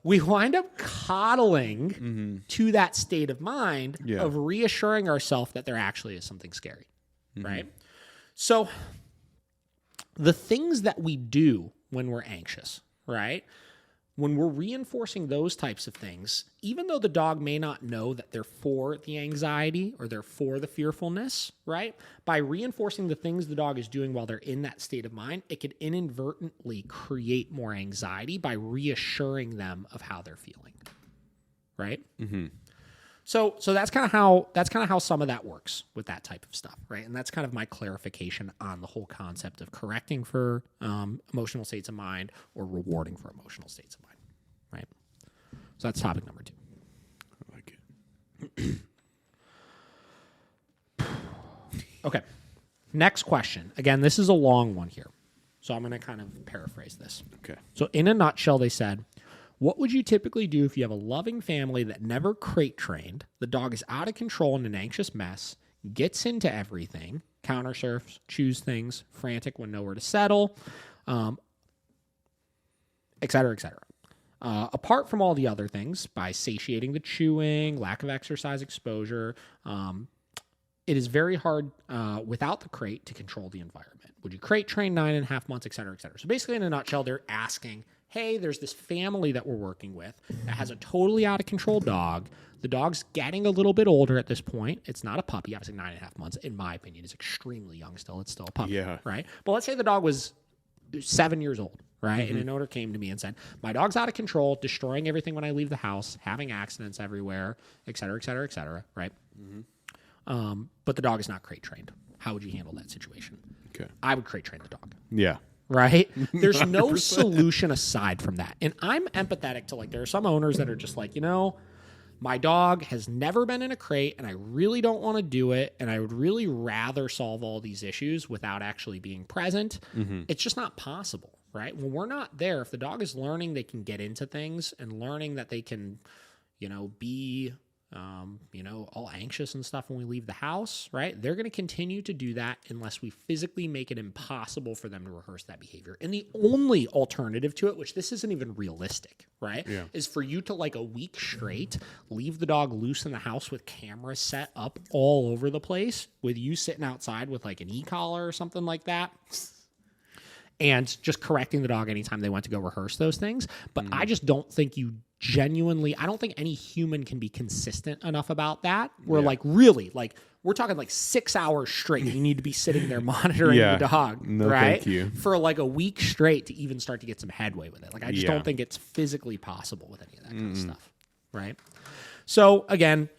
We wind up coddling to that state of mind of reassuring ourselves that there actually is something scary. Right? So the things that we do when we're anxious, right? When we're reinforcing those types of things, even though the dog may not know that they're for the anxiety or they're for the fearfulness, right? By reinforcing the things the dog is doing while they're in that state of mind, it could inadvertently create more anxiety by reassuring them of how they're feeling, right? So that's kind of how some of that works with that type of stuff, right? And that's kind of my clarification on the whole concept of correcting for emotional states of mind or rewarding for emotional states of mind, right? So that's topic number 2. I like it. Okay. Next question. Again, this is a long one here, so I'm going to kind of paraphrase this. Okay. So in a nutshell, they said, what would you typically do if you have a loving family that never crate trained, the dog is out of control and an anxious mess, gets into everything, counter surfs, chews things, frantic when nowhere to settle, et cetera, et cetera. Apart from all the other things, by satiating the chewing, lack of exercise exposure, it is very hard without the crate to control the environment. Would you crate train 9.5 months, et cetera, et cetera? So basically, in a nutshell, they're asking, hey, there's this family that we're working with that has a totally out of control dog. The dog's getting a little bit older at this point. It's not a puppy. Obviously, 9.5 months, in my opinion, is extremely young still. It's still a puppy, right? But let's say the dog was 7 years old, right? And an owner came to me and said, my dog's out of control, destroying everything when I leave the house, having accidents everywhere, et cetera, et cetera, et cetera, right? But the dog is not crate trained. How would you handle that situation? Okay. I would crate train the dog. Yeah. Right? There's no solution aside from that. And I'm empathetic to, like, there are some owners that are just like, my dog has never been in a crate and I really don't want to do it. And I would really rather solve all these issues without actually being present. It's just not possible, right? When we're not there, if the dog is learning they can get into things and learning that they can, be all anxious and stuff when we leave the house, right? They're going to continue to do that unless we physically make it impossible for them to rehearse that behavior. And the only alternative to it, which this isn't even realistic, right? Yeah. Is for you to, like, a week straight, leave the dog loose in the house with cameras set up all over the place, with you sitting outside with, like, an e-collar or something like that, and just correcting the dog anytime they went to go rehearse those things. But I just don't think I don't think any human can be consistent enough about that. We're we're talking like 6 hours straight. You need to be sitting there monitoring the dog, right? Thank you. For like a week straight to even start to get some headway with it. Like, I just don't think it's physically possible with any of that kind of stuff, right? So again,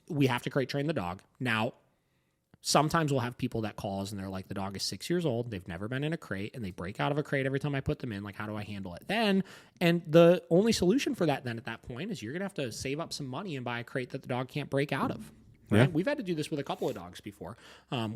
we have to crate train the dog. Now, sometimes we'll have people that call us and they're like, the dog is 6 years old, they've never been in a crate, and they break out of a crate every time I put them in. Like, how do I handle it then? And the only solution for that then at that point is you're going to have to save up some money and buy a crate that the dog can't break out of. Right? Yeah. We've had to do this with a couple of dogs before,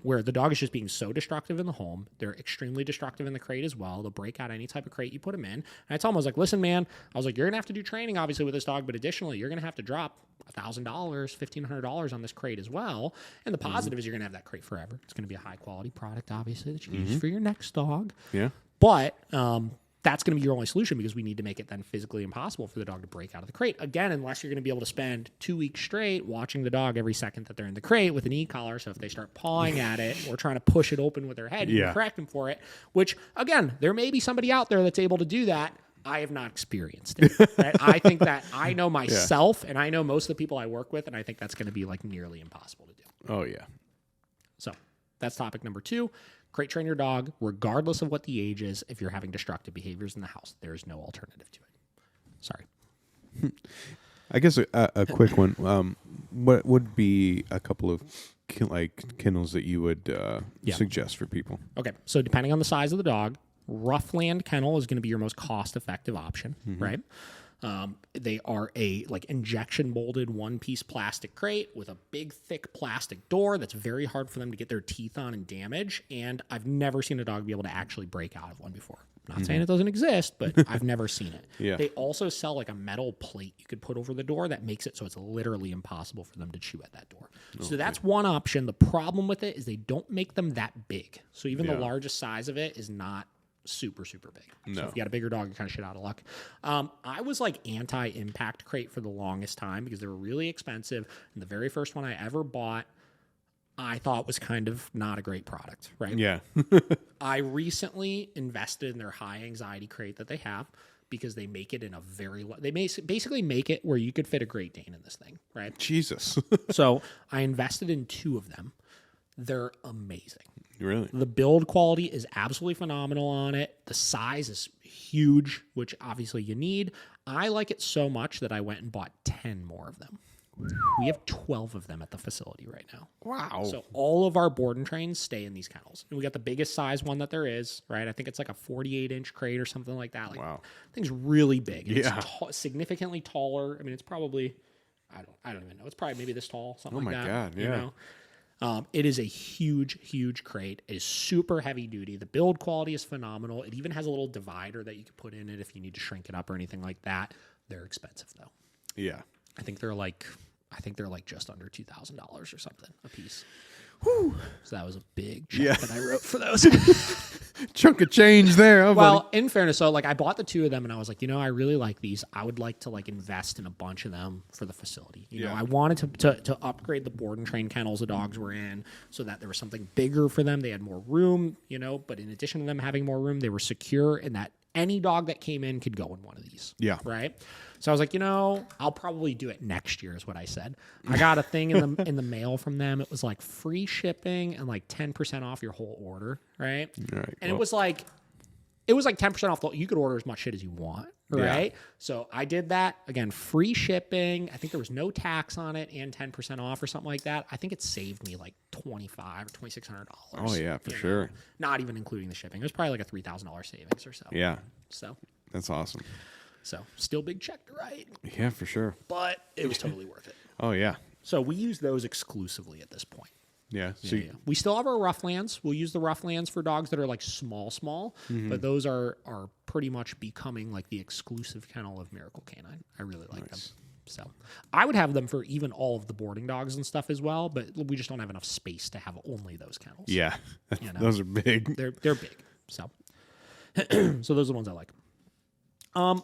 where the dog is just being so destructive in the home. They're extremely destructive in the crate as well. They'll break out any type of crate you put them in. And I told them, I was like, listen, man, I was like, you're going to have to do training, obviously, with this dog, but additionally, you're going to have to drop $1,000, $1,500 on this crate as well. And the positive is you're going to have that crate forever. It's going to be a high-quality product, obviously, that you can use for your next dog. Yeah. But that's going to be your only solution, because we need to make it then physically impossible for the dog to break out of the crate. Again, unless you're going to be able to spend 2 weeks straight watching the dog every second that they're in the crate with an e-collar. So if they start pawing at it or trying to push it open with their head, you can correct them for it, which, again, there may be somebody out there that's able to do that. I have not experienced it. Right? I think that I know myself and I know most of the people I work with, and I think that's going to be like nearly impossible to do. Oh, yeah. So that's topic number 2. Crate train your dog, regardless of what the age is, if you're having destructive behaviors in the house. There is no alternative to it. Sorry. I guess a quick one. What would be a couple of kennels that you would suggest for people? Okay, so depending on the size of the dog, Roughland kennel is going to be your most cost-effective option, right? They are a injection molded one-piece plastic crate with a big, thick plastic door that's very hard for them to get their teeth on and damage. And I've never seen a dog be able to actually break out of one before. I'm not saying it doesn't exist, but I've never seen it. Yeah. They also sell a metal plate you could put over the door that makes it so it's literally impossible for them to chew at that door. Okay. So that's one option. The problem with it is they don't make them that big. So even the largest size of it is not super, super big. No. So if you got a bigger dog, you're kind of shit out of luck. I was anti-impact crate for the longest time because they were really expensive. And the very first one I ever bought, I thought was kind of not a great product, right? Yeah. I recently invested in their high anxiety crate that they have because they make it in a they basically make it where you could fit a Great Dane in this thing, right? Jesus. So I invested in 2 of them. They're amazing. Really? The build quality is absolutely phenomenal on it. The size is huge, which obviously you need. I like it so much that I went and bought 10 more of them. We have 12 of them at the facility right now. Wow. So all of our board and trains stay in these kennels. And we got the biggest size one that there is, right? I think it's like a 48-inch crate or something like that. Wow. Thing's really big. And it's significantly taller. I mean, it's probably, I don't even know. It's probably maybe this tall, something like that. Oh, my God, yeah. You know? It is a huge, huge crate. It is super heavy duty. The build quality is phenomenal. It even has a little divider that you can put in it if you need to shrink it up or anything like that. They're expensive though. Yeah. I think they're just under $2,000 or something a piece. Whew. So that was a big check that I wrote for those. Chunk of change there. Huh, well, buddy? In fairness, so I bought the 2 of them and I was like, I really like these. I would like to invest in a bunch of them for the facility. You know, I wanted to upgrade the board and train kennels the dogs were in so that there was something bigger for them. They had more room, but in addition to them having more room, they were secure and that any dog that came in could go in one of these. Yeah. Right? So I was like, I'll probably do it next year is what I said. I got a thing in the mail from them. It was free shipping and 10% off your whole order, right? And it was it was like 10% off. You could order as much shit as you want, right? Yeah. So I did that. Again, free shipping. I think there was no tax on it and 10% off or something like that. I think it saved me like $2,500 or $2,600. Oh, yeah, for sure. Not even including the shipping. It was probably like a $3,000 savings or so. Yeah. So that's awesome. So still big check to write. Yeah, for sure. But it was totally worth it. Oh, yeah. So we use those exclusively at this point. Yeah. So yeah. We still have our Roughlands. We'll use the Roughlands for dogs that are like small, but those are pretty much becoming like the exclusive kennel of Miracle Canine. I really like them. So I would have them for even all of the boarding dogs and stuff as well, but we just don't have enough space to have only those kennels. Yeah. Those are big. They're big. So so those are the ones I like.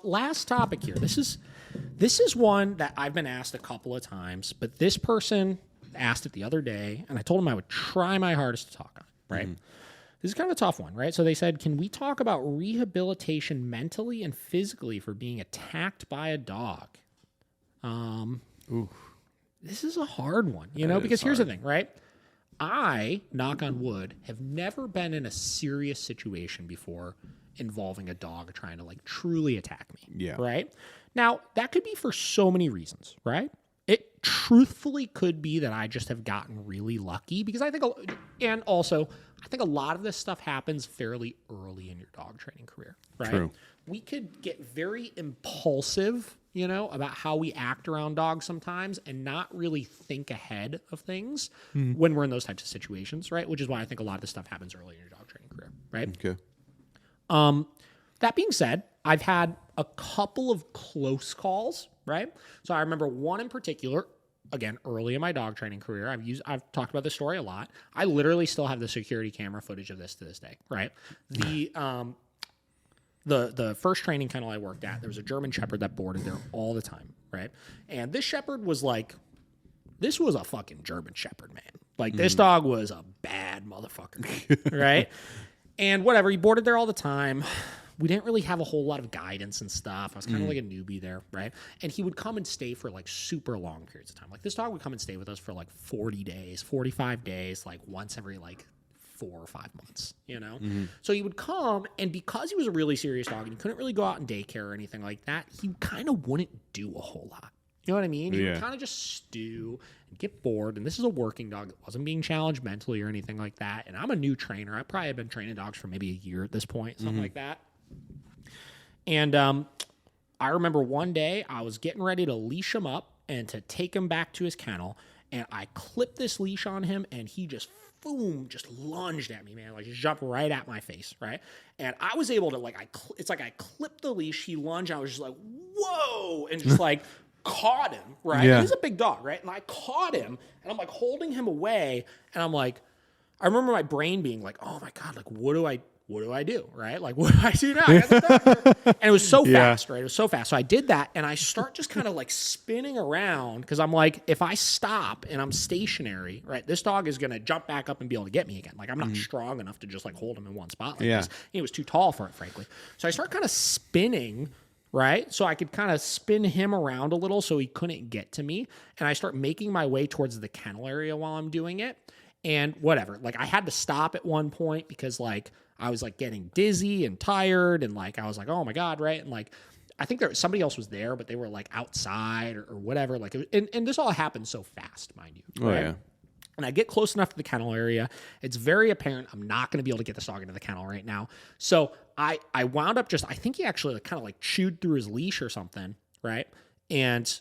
Last topic here. This is one that I've been asked a couple of times, but this person asked it the other day, and I told him I would try my hardest to talk on it, right? This is kind of a tough one, right? So they said, can we talk about rehabilitation mentally and physically for being attacked by a dog? This is a hard one, because here's the thing, right? I, knock on wood, have never been in a serious situation before involving a dog trying to like truly attack me. Yeah. Right? Now, that could be for so many reasons, right? It truthfully could be that I just have gotten really lucky because I think, and also I think a lot of this stuff happens fairly early in your dog training career, right? True. We could get very impulsive, about how we act around dogs sometimes and not really think ahead of things when we're in those types of situations, right? Which is why I think a lot of this stuff happens early in your dog training career, right? Okay. That being said, I've had a couple of close calls, right? So I remember one in particular, again, early in my dog training career. I've talked about this story a lot. I literally still have the security camera footage of this to this day, right? The first training kennel I worked at, there was a German Shepherd that boarded there all the time, right? And this Shepherd was like, this was a fucking German Shepherd, man. Like, this dog was a bad motherfucker, right? And whatever, he boarded there all the time. We didn't really have a whole lot of guidance and stuff. I was kind of like a newbie there, right? And he would come and stay for like super long periods of time. Like, this dog would come and stay with us for like 40 days, 45 days, like once every like 4 or 5 months, So he would come, and because he was a really serious dog and he couldn't really go out in daycare or anything like that, he kind of wouldn't do a whole lot. You know what I mean? He would kind of just stew and get bored. And this is a working dog that wasn't being challenged mentally or anything like that. And I'm a new trainer. I probably have been training dogs for maybe a year at this point, something like that. And I remember one day I was getting ready to leash him up and to take him back to his kennel. And I clipped this leash on him, and he just lunged at me, man. Like, just jumped right at my face, right? And I was able to, it's like I clipped the leash, he lunged, and I was just like, whoa, and just like caught him, right? Yeah. He's a big dog, right? And I caught him, and I'm like holding him away, and I'm like, I remember my brain being like, oh my God, like, what do I do, right? Like, what do I do now? And it was so fast, right? It was so fast. So I did that, and I start just kind of like spinning around because I'm like, if I stop and I'm stationary, right, this dog is going to jump back up and be able to get me again. Like, I'm not strong enough to just like hold him in one spot like this. He was too tall for it, frankly. So I start kind of spinning, right? So I could kind of spin him around a little so he couldn't get to me. And I start making my way towards the kennel area while I'm doing it. And whatever, like, I had to stop at one point because like I was like getting dizzy and tired, and like I was like, oh my God, right? And like I think somebody else was there, but they were like outside or whatever. Like, and this all happened so fast, mind you. Right? Oh yeah. And I get close enough to the kennel area. It's very apparent I'm not going to be able to get this dog into the kennel right now. So I wound up I think he actually like, kind of like chewed through his leash or something, right? And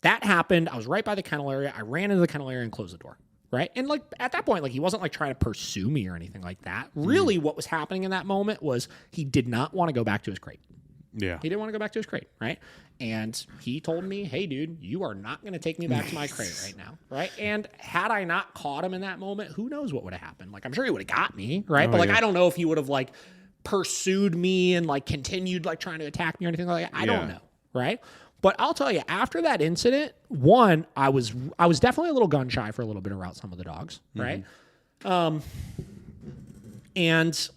that happened. I was right by the kennel area. I ran into the kennel area and closed the door. Right. And like at that point, like he wasn't like trying to pursue me or anything like that. Really, what was happening in that moment was he did not want to go back to his crate. Yeah. He didn't want to go back to his crate. Right. And he told me, hey, dude, you are not going to take me back to my crate right now. Right. And had I not caught him in that moment, who knows what would have happened? Like, I'm sure he would have got me. Right. But like, I don't know if he would have like pursued me and like continued like trying to attack me or anything like that. I don't know. Right. But I'll tell you, after that incident, one, I was definitely a little gun shy for a little bit around some of the dogs, right? And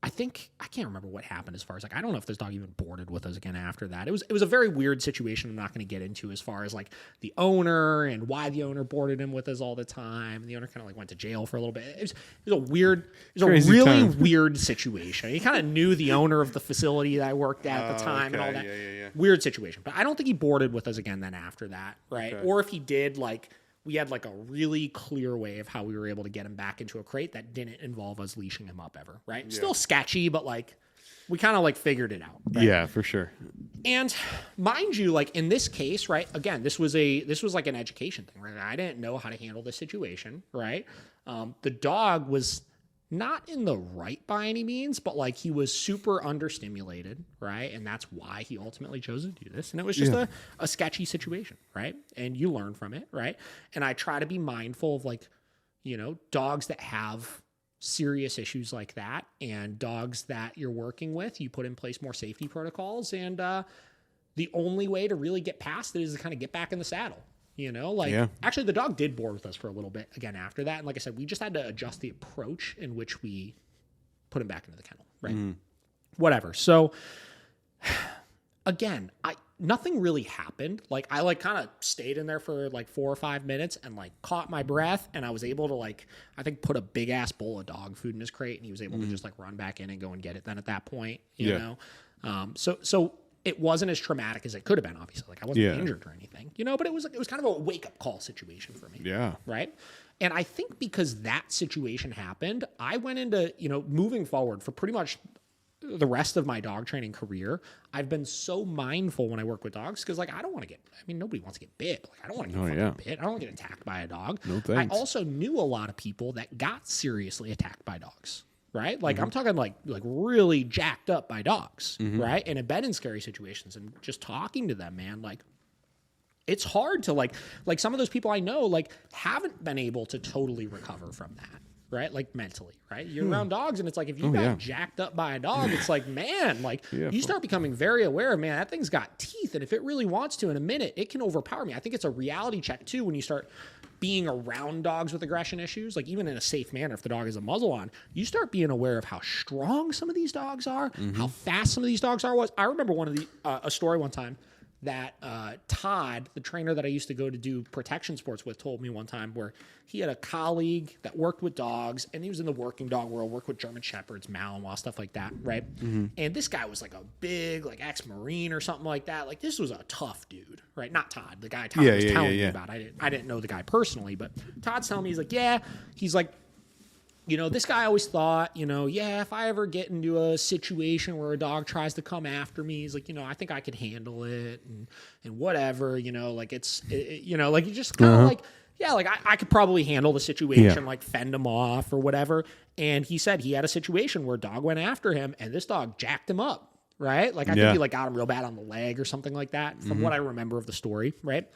I can't remember what happened as far as like, I don't know if this dog even boarded with us again after that. It was a very weird situation. I'm not going to get into as far as like the owner and why the owner boarded him with us all the time. And the owner kind of like went to jail for a little bit. It was a really weird situation. He kind of knew the owner of the facility that I worked at the time and all that. Yeah. Weird situation. But I don't think he boarded with us again then after that, right? Okay. Or if he did, like, we had like a really clear way of how we were able to get him back into a crate that didn't involve us leashing him up ever, right? Yeah. Still sketchy, but like we kind of like figured it out. Right? Yeah, for sure. And mind you, like in this case, right? Again, this was like an education thing, right? I didn't know how to handle this situation, right? The dog was not in the right by any means, but like he was super understimulated, right? And that's why he ultimately chose to do this. And it was just a sketchy situation, right? And you learn from it, right? And I try to be mindful of like, you know, dogs that have serious issues like that and dogs that you're working with, you put in place more safety protocols. And the only way to really get past it is to kind of get back in the saddle. You know, like actually the dog did board with us for a little bit again after that. And like I said, we just had to adjust the approach in which we put him back into the kennel, right? Whatever. So again, nothing really happened. Like I like kind of stayed in there for like 4 or 5 minutes and like caught my breath. And I was able to like, I think put a big ass bowl of dog food in his crate and he was able to just like run back in and go and get it then at that point, you know? So it wasn't as traumatic as it could have been, obviously. Like I wasn't injured or anything, you know, but it was kind of a wake up call situation for me. Yeah. Right. And I think because that situation happened, I went into, you know, moving forward for pretty much the rest of my dog training career, I've been so mindful when I work with dogs because, like, I don't want to get, I mean, nobody wants to get bit. Like, I don't want to get bit. I don't want to get attacked by a dog. No thanks. I also knew a lot of people that got seriously attacked by dogs. Right? Like I'm talking like really jacked up by dogs, right? And have been in scary situations and just talking to them, man, like it's hard to like some of those people I know, like haven't been able to totally recover from that, right? Like mentally, right? You're around dogs and it's like, if you got jacked up by a dog, it's like, man, like you start becoming very aware of, man, that thing's got teeth. And if it really wants to in a minute, it can overpower me. I think it's a reality check too, when you start being around dogs with aggression issues, like even in a safe manner, if the dog has a muzzle on, you start being aware of how strong some of these dogs are, how fast some of these dogs are. I remember a story one time that Todd, the trainer that I used to go to do protection sports with, told me one time where he had a colleague that worked with dogs and he was in the working dog world, worked with German Shepherds, Malinois, stuff like that, right? And this guy was like a big, like ex-Marine or something like that. Like this was a tough dude, right? Not Todd, the guy Todd was telling me about. I didn't know the guy personally, but Todd's telling me, he's like, you know, this guy always thought, you know, if I ever get into a situation where a dog tries to come after me, he's like, you know, I think I could handle it and whatever, you know, like you know, like you just kind of like, like I could probably handle the situation, like fend him off or whatever. And he said he had a situation where a dog went after him and this dog jacked him up, right? Like I think he like got him real bad on the leg or something like that from what I remember of the story, right?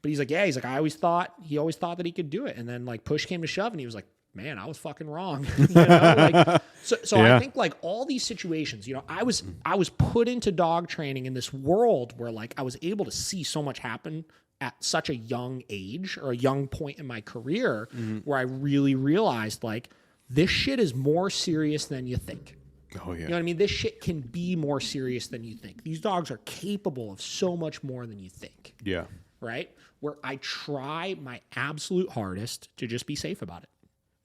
But he's like, I always thought that he could do it. And then like push came to shove and he was like, man, I was fucking wrong. You know? Like, so I think like all these situations, you know, I was put into dog training in this world where like I was able to see so much happen at such a young age or a young point in my career where I really realized like this shit is more serious than you think. Oh yeah. You know what I mean? This shit can be more serious than you think. These dogs are capable of so much more than you think. Yeah. Right? Where I try my absolute hardest to just be safe about it.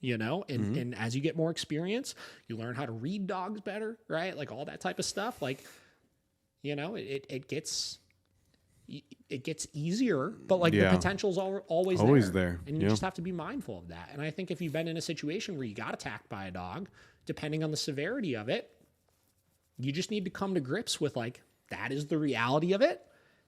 You know, and as you get more experience, you learn how to read dogs better, right? Like all that type of stuff. Like, you know, it gets easier, but like the potential's always there. And you just have to be mindful of that. And I think if you've been in a situation where you got attacked by a dog, depending on the severity of it, you just need to come to grips with like, that is the reality of it.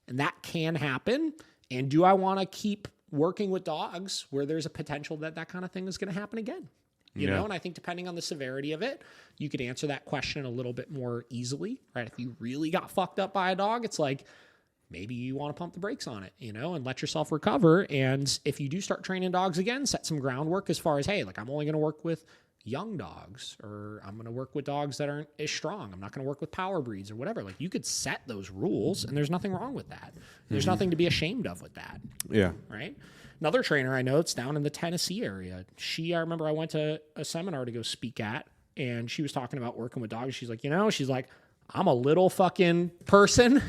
And that can happen. And do I want to keep working with dogs where there's a potential that kind of thing is going to happen again, you know? And I think depending on the severity of it, you could answer that question a little bit more easily, right? If you really got fucked up by a dog, it's like, maybe you want to pump the brakes on it, you know, and let yourself recover. And if you do start training dogs again, set some groundwork as far as, hey, like I'm only going to work with young dogs, or I'm going to work with dogs that aren't as strong. I'm not going to work with power breeds or whatever. Like you could set those rules and there's nothing wrong with that. There's nothing to be ashamed of with that. Yeah. Right. Another trainer I know, it's down in the Tennessee area. I remember I went to a seminar to go speak at and she was talking about working with dogs. She's like, she's like, I'm a little fucking person,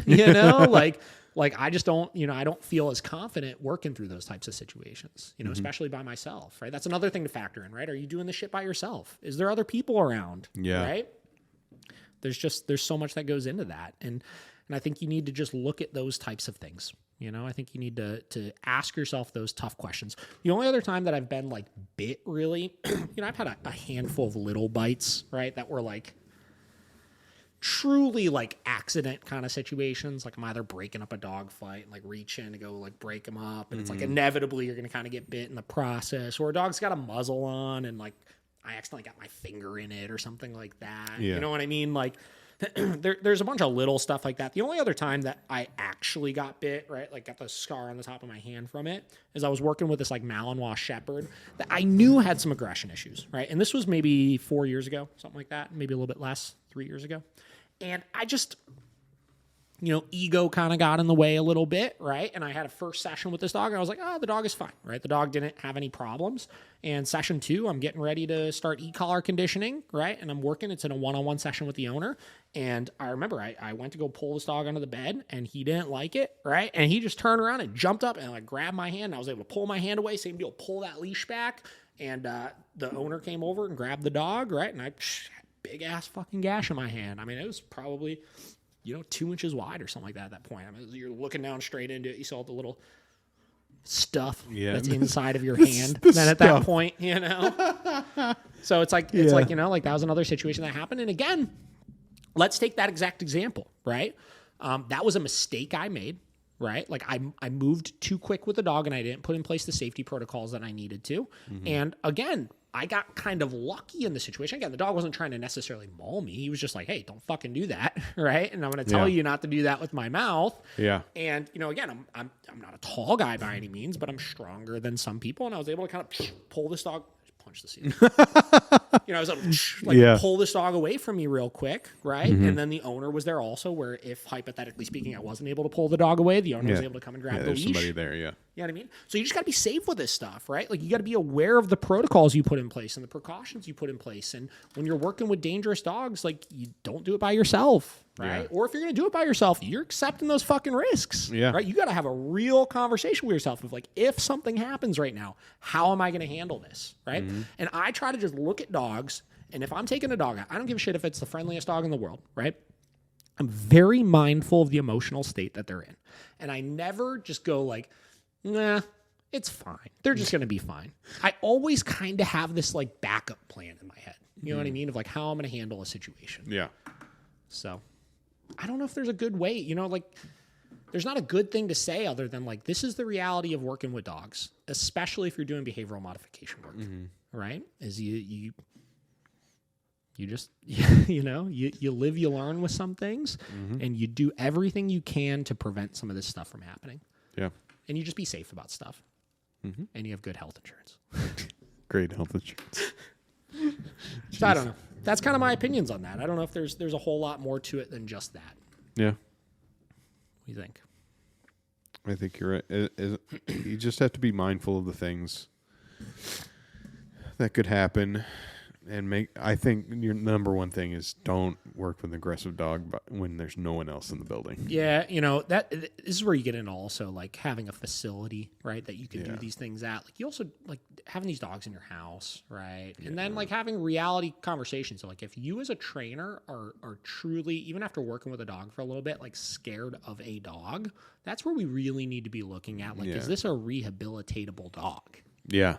like I just don't, I don't feel as confident working through those types of situations, especially by myself, right? That's another thing to factor in, right? Are you doing this shit by yourself? Is there other people around? Yeah. Right? There's so much that goes into that. And I think you need to just look at those types of things. I think you need to ask yourself those tough questions. The only other time that I've been like bit really, I've had a handful of little bites, right? That were like truly like accident kind of situations. Like I'm either breaking up a dog fight and like reach in to go like break them up. And it's like inevitably you're going to kind of get bit in the process, or a dog's got a muzzle on and like I accidentally got my finger in it or something like that. Yeah. You know what I mean? Like there's a bunch of little stuff like that. The only other time that I actually got bit, right, like got the scar on the top of my hand from it, is I was working with this like Malinois Shepherd that I knew had some aggression issues, right? And this was maybe 4 years ago, something like that, maybe a little bit less, 3 years ago. And I just, ego kind of got in the way a little bit, right? And I had a first session with this dog, and I was like, the dog is fine, right? The dog didn't have any problems. And session 2, I'm getting ready to start e-collar conditioning, right? And I'm working. It's in a one-on-one session with the owner. And I remember I went to go pull this dog under the bed, and he didn't like it, right? And he just turned around and jumped up and like grabbed my hand. And I was able to pull my hand away, same deal, pull that leash back. And the owner came over and grabbed the dog, right? And I big ass fucking gash in my hand. I mean, it was probably 2 inches wide or something like that at that point. I mean, you're looking down straight into it. You saw the little stuff that's inside of your hand. Then at that point, so it's like like that was another situation that happened. And again, let's take that exact example, right? That was a mistake I made, right? Like I moved too quick with the dog and I didn't put in place the safety protocols that I needed to. And again, I got kind of lucky in the situation. Again, the dog wasn't trying to necessarily maul me. He was just like, hey, don't fucking do that, right? And I'm going to tell you not to do that with my mouth. Yeah. And, again, I'm not a tall guy by any means, but I'm stronger than some people. And I was able to kind of pull this dog, punch the ceiling. I was able to pull this dog away from me real quick, right? And then the owner was there also, where if hypothetically speaking, I wasn't able to pull the dog away, the owner was able to come and grab the leash. There's somebody there, yeah. You know what I mean? So you just got to be safe with this stuff, right? Like you got to be aware of the protocols you put in place and the precautions you put in place. And when you're working with dangerous dogs, like you don't do it by yourself, right? Yeah. Or if you're going to do it by yourself, you're accepting those fucking risks, right? You got to have a real conversation with yourself of like, if something happens right now, how am I going to handle this, right? And I try to just look at dogs, and if I'm taking a dog out, I don't give a shit if it's the friendliest dog in the world, right? I'm very mindful of the emotional state that they're in. And I never just go like, nah, it's fine. They're just going to be fine. I always kind of have this like backup plan in my head. You know what I mean? Of like how I'm going to handle a situation. Yeah. So I don't know if there's a good way, like there's not a good thing to say other than like, this is the reality of working with dogs, especially if you're doing behavioral modification work, right? Is you just, you live, you learn with some things, and you do everything you can to prevent some of this stuff from happening. Yeah. And you just be safe about stuff. And you have good health insurance. Great health insurance. So I don't know. That's kind of my opinions on that. I don't know if there's a whole lot more to it than just that. Yeah. What do you think? I think you're right. You just have to be mindful of the things that could happen. And I think your number one thing is don't work with an aggressive dog when there's no one else in the building. Yeah, this is where you get into also like having a facility, right, that you can do these things at. Like you also like having these dogs in your house, right? Yeah. And then like having reality conversations. So like if you as a trainer are truly, even after working with a dog for a little bit, like scared of a dog, that's where we really need to be looking at. Like, is this a rehabilitatable dog? Yeah.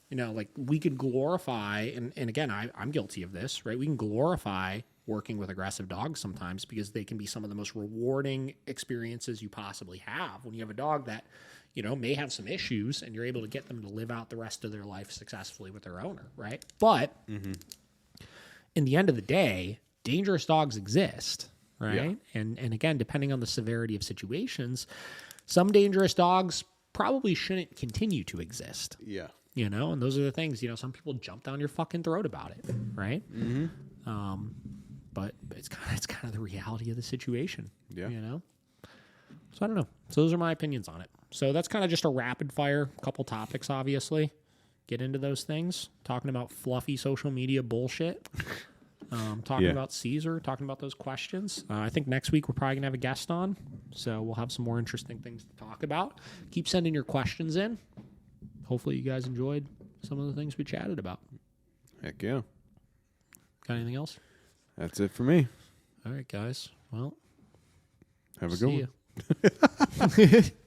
Like we could glorify, and again, I'm guilty of this, right? We can glorify working with aggressive dogs sometimes because they can be some of the most rewarding experiences you possibly have when you have a dog that, may have some issues and you're able to get them to live out the rest of their life successfully with their owner, right? But in the end of the day, dangerous dogs exist, right? Yeah. And again, depending on the severity of situations, some dangerous dogs probably shouldn't continue to exist. Yeah. And those are the things, some people jump down your fucking throat about it, right? But it's kind of the reality of the situation, So I don't know. So those are my opinions on it. So that's kind of just a rapid fire, couple topics, obviously. get into those things, talking about fluffy social media bullshit, talking about Caesar, talking about those questions. I think next week we're probably going to have a guest on, so we'll have some more interesting things to talk about. Keep sending your questions in. Hopefully you guys enjoyed some of the things we chatted about. Heck yeah. Got anything else? That's it for me. All right, guys. Well, have a good one.